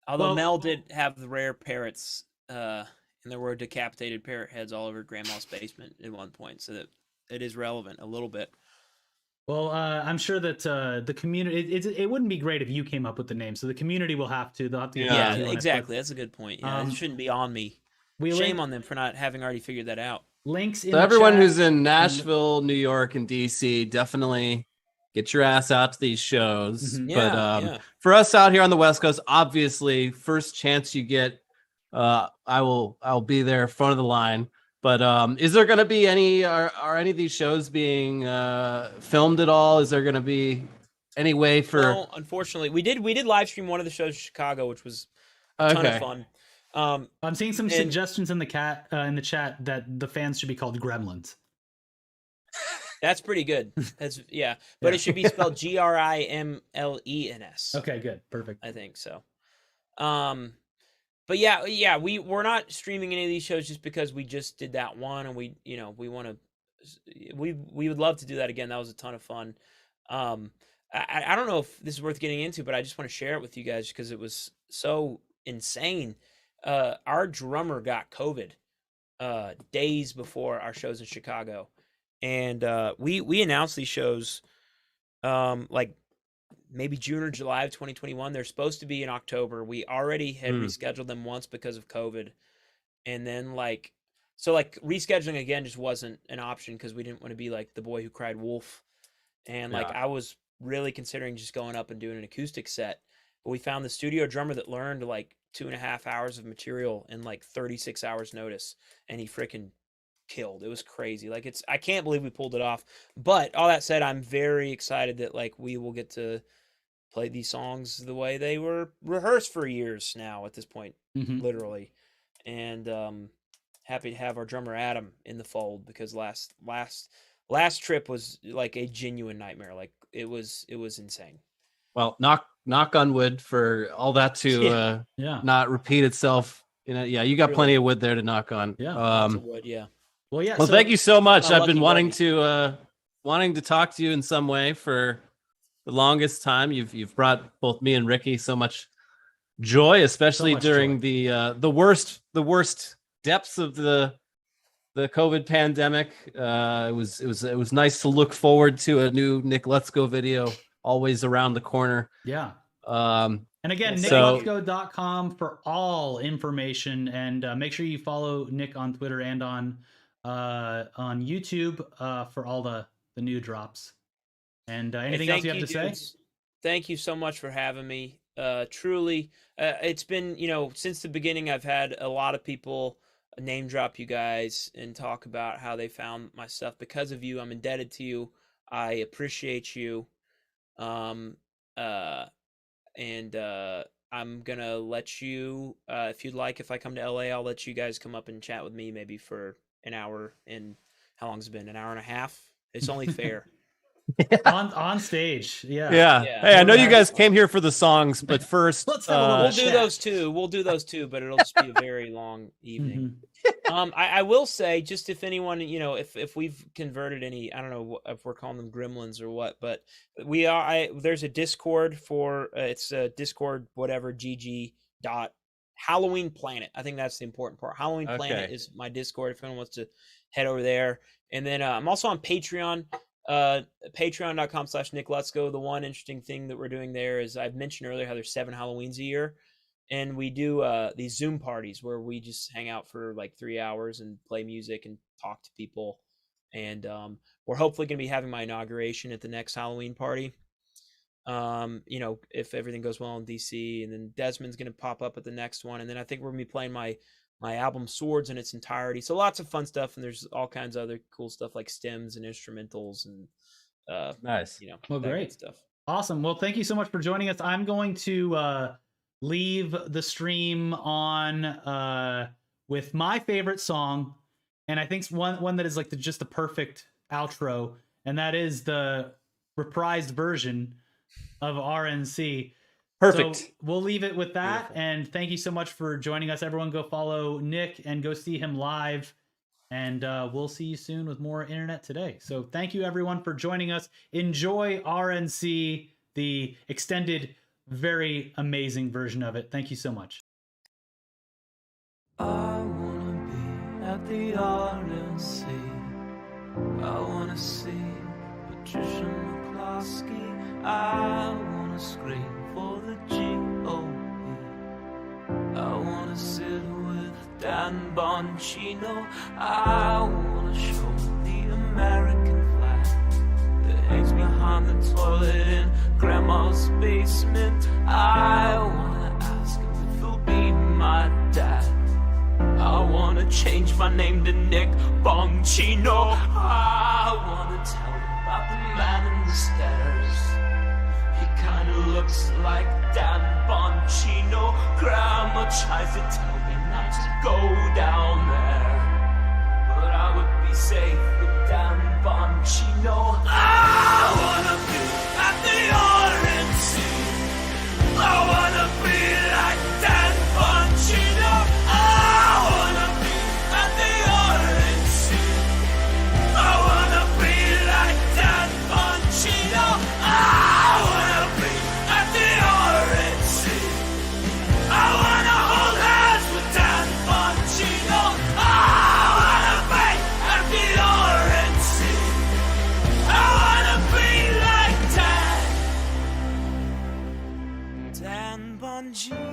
Although Mel did have the rare parrots, and there were decapitated parrot heads all over Grandma's basement at one point, so that it is relevant a little bit. Well, I'm sure that the community, it wouldn't be great if you came up with the name, so the community will have to. They'll have to. Yeah, get exactly. That's a good point. Yeah, it shouldn't be on me. Shame on them for not having already figured that out. Links in So everyone who's in Nashville, New York, and DC, definitely get your ass out to these shows. Mhm. But for us out here on the West Coast, obviously, first chance you get, I'll be there front of the line. But is there going to be are any of these shows being filmed at all? Is there going to be any way for? No, unfortunately, we did live stream one of the shows in Chicago, which was a ton of fun. I'm seeing some suggestions in the chat that the fans should be called Gremlins. That's pretty good. But it should be spelled Grimlens. Okay, good, perfect. I think so. But we're not streaming any of these shows just because we just did that one, and we want to. We would love to do that again. That was a ton of fun. I don't know if this is worth getting into, but I just want to share it with you guys because it was so insane. Our drummer got COVID days before our shows in Chicago, and we announced these shows like maybe June or July of 2021. They're supposed to be in October. We already had rescheduled them once because of COVID, and then rescheduling again just wasn't an option because we didn't want to be like the boy who cried wolf, and I was really considering just going up and doing an acoustic set, but we found the studio drummer that learned like 2.5 hours of material in like 36 hours notice, and he freaking killed. It was crazy. I can't believe we pulled it off. But all that said, I'm very excited that we will get to play these songs the way they were rehearsed for years now at this point, literally. And happy to have our drummer Adam in the fold because last trip was like a genuine nightmare. Like it was insane. Well, knock on wood for all that to not repeat itself. You got plenty of wood there to knock on. Lots of wood, yeah. Well, Well, thank you so much. I've been wanting Webby. to talk to you in some way for the longest time. You've brought both me and Ricky so much joy, especially during the worst depths of the COVID pandemic. It was nice to look forward to a new Nick LUTSKO video, always around the corner. Yeah. And again, so, nicklutsco.com for all information, and make sure you follow Nick on Twitter and on YouTube for all the new drops. And anything else you have to say? Thank you so much for having me. Truly, it's been, since the beginning, I've had a lot of people name drop you guys and talk about how they found my stuff because of you. I'm indebted to you. I appreciate you. And I'm gonna let you, if you'd like, if I come to LA, I'll let you guys come up and chat with me maybe for an hour. And how long's it been? An hour and a half? It's only fair. on stage. Yeah. Hey, I know you guys came here for the songs, but first let's have a little we'll do those too, but it'll just be a very long evening. I will say, just if anyone, if we've converted any, I don't know if we're calling them gremlins or what, but there's a Discord for it's Discord whatever GG dot Halloween Planet. I think that's the important part. Halloween Planet is my Discord if anyone wants to head over there. And then I'm also on Patreon. Patreon.com/Nick LUTSKO. The one interesting thing that we're doing there is I've mentioned earlier how there's 7 Halloweens a year, and we do these Zoom parties where we just hang out for like 3 hours and play music and talk to people. And we're hopefully going to be having my inauguration at the next Halloween party. If everything goes well in DC, and then Desmond's going to pop up at the next one, and then I think we're going to be playing my album Swords in its entirety. So lots of fun stuff, and there's all kinds of other cool stuff like stems and instrumentals and nice. Well, great stuff. Awesome. Well, thank you so much for joining us. I'm going to leave the stream on with my favorite song, and I think one that is like just the perfect outro, and that is the reprised version of RNC. Perfect. So we'll leave it with that. Beautiful. And thank you so much for joining us. Everyone go follow Nick and go see him live. And we'll see you soon with more Internet Today. So thank you everyone for joining us. Enjoy RNC, the extended, very amazing version of it. Thank you so much. I wanna be at the RNC. I wanna see Patricia McCloskey. I wanna scream for the GOP. I wanna sit with Dan Bongino. I wanna show the American flag that hangs behind the toilet in Grandma's basement. I wanna ask him if he'll be my dad. I wanna change my name to Nick Bongino. I wanna tell him about the man in the stairs. He kinda looks like Dan Bongino. Grandma tries to tell me not to go down there, but I would be safe with Dan Bongino. I wanna be at the RNC. I wanna be like Dan Bongino. I wanna be at the RNC. I wanna be like Dan Bongino. I wanna be at the RNC. I wanna hold hands with Dan Bongino. I wanna be at the RNC. I wanna be like Dan Bongino.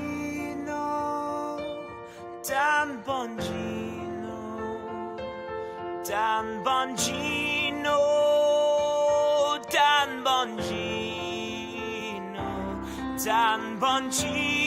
Dan Bongino. Dan Bongino. Dan Bongino. Dan Bongino.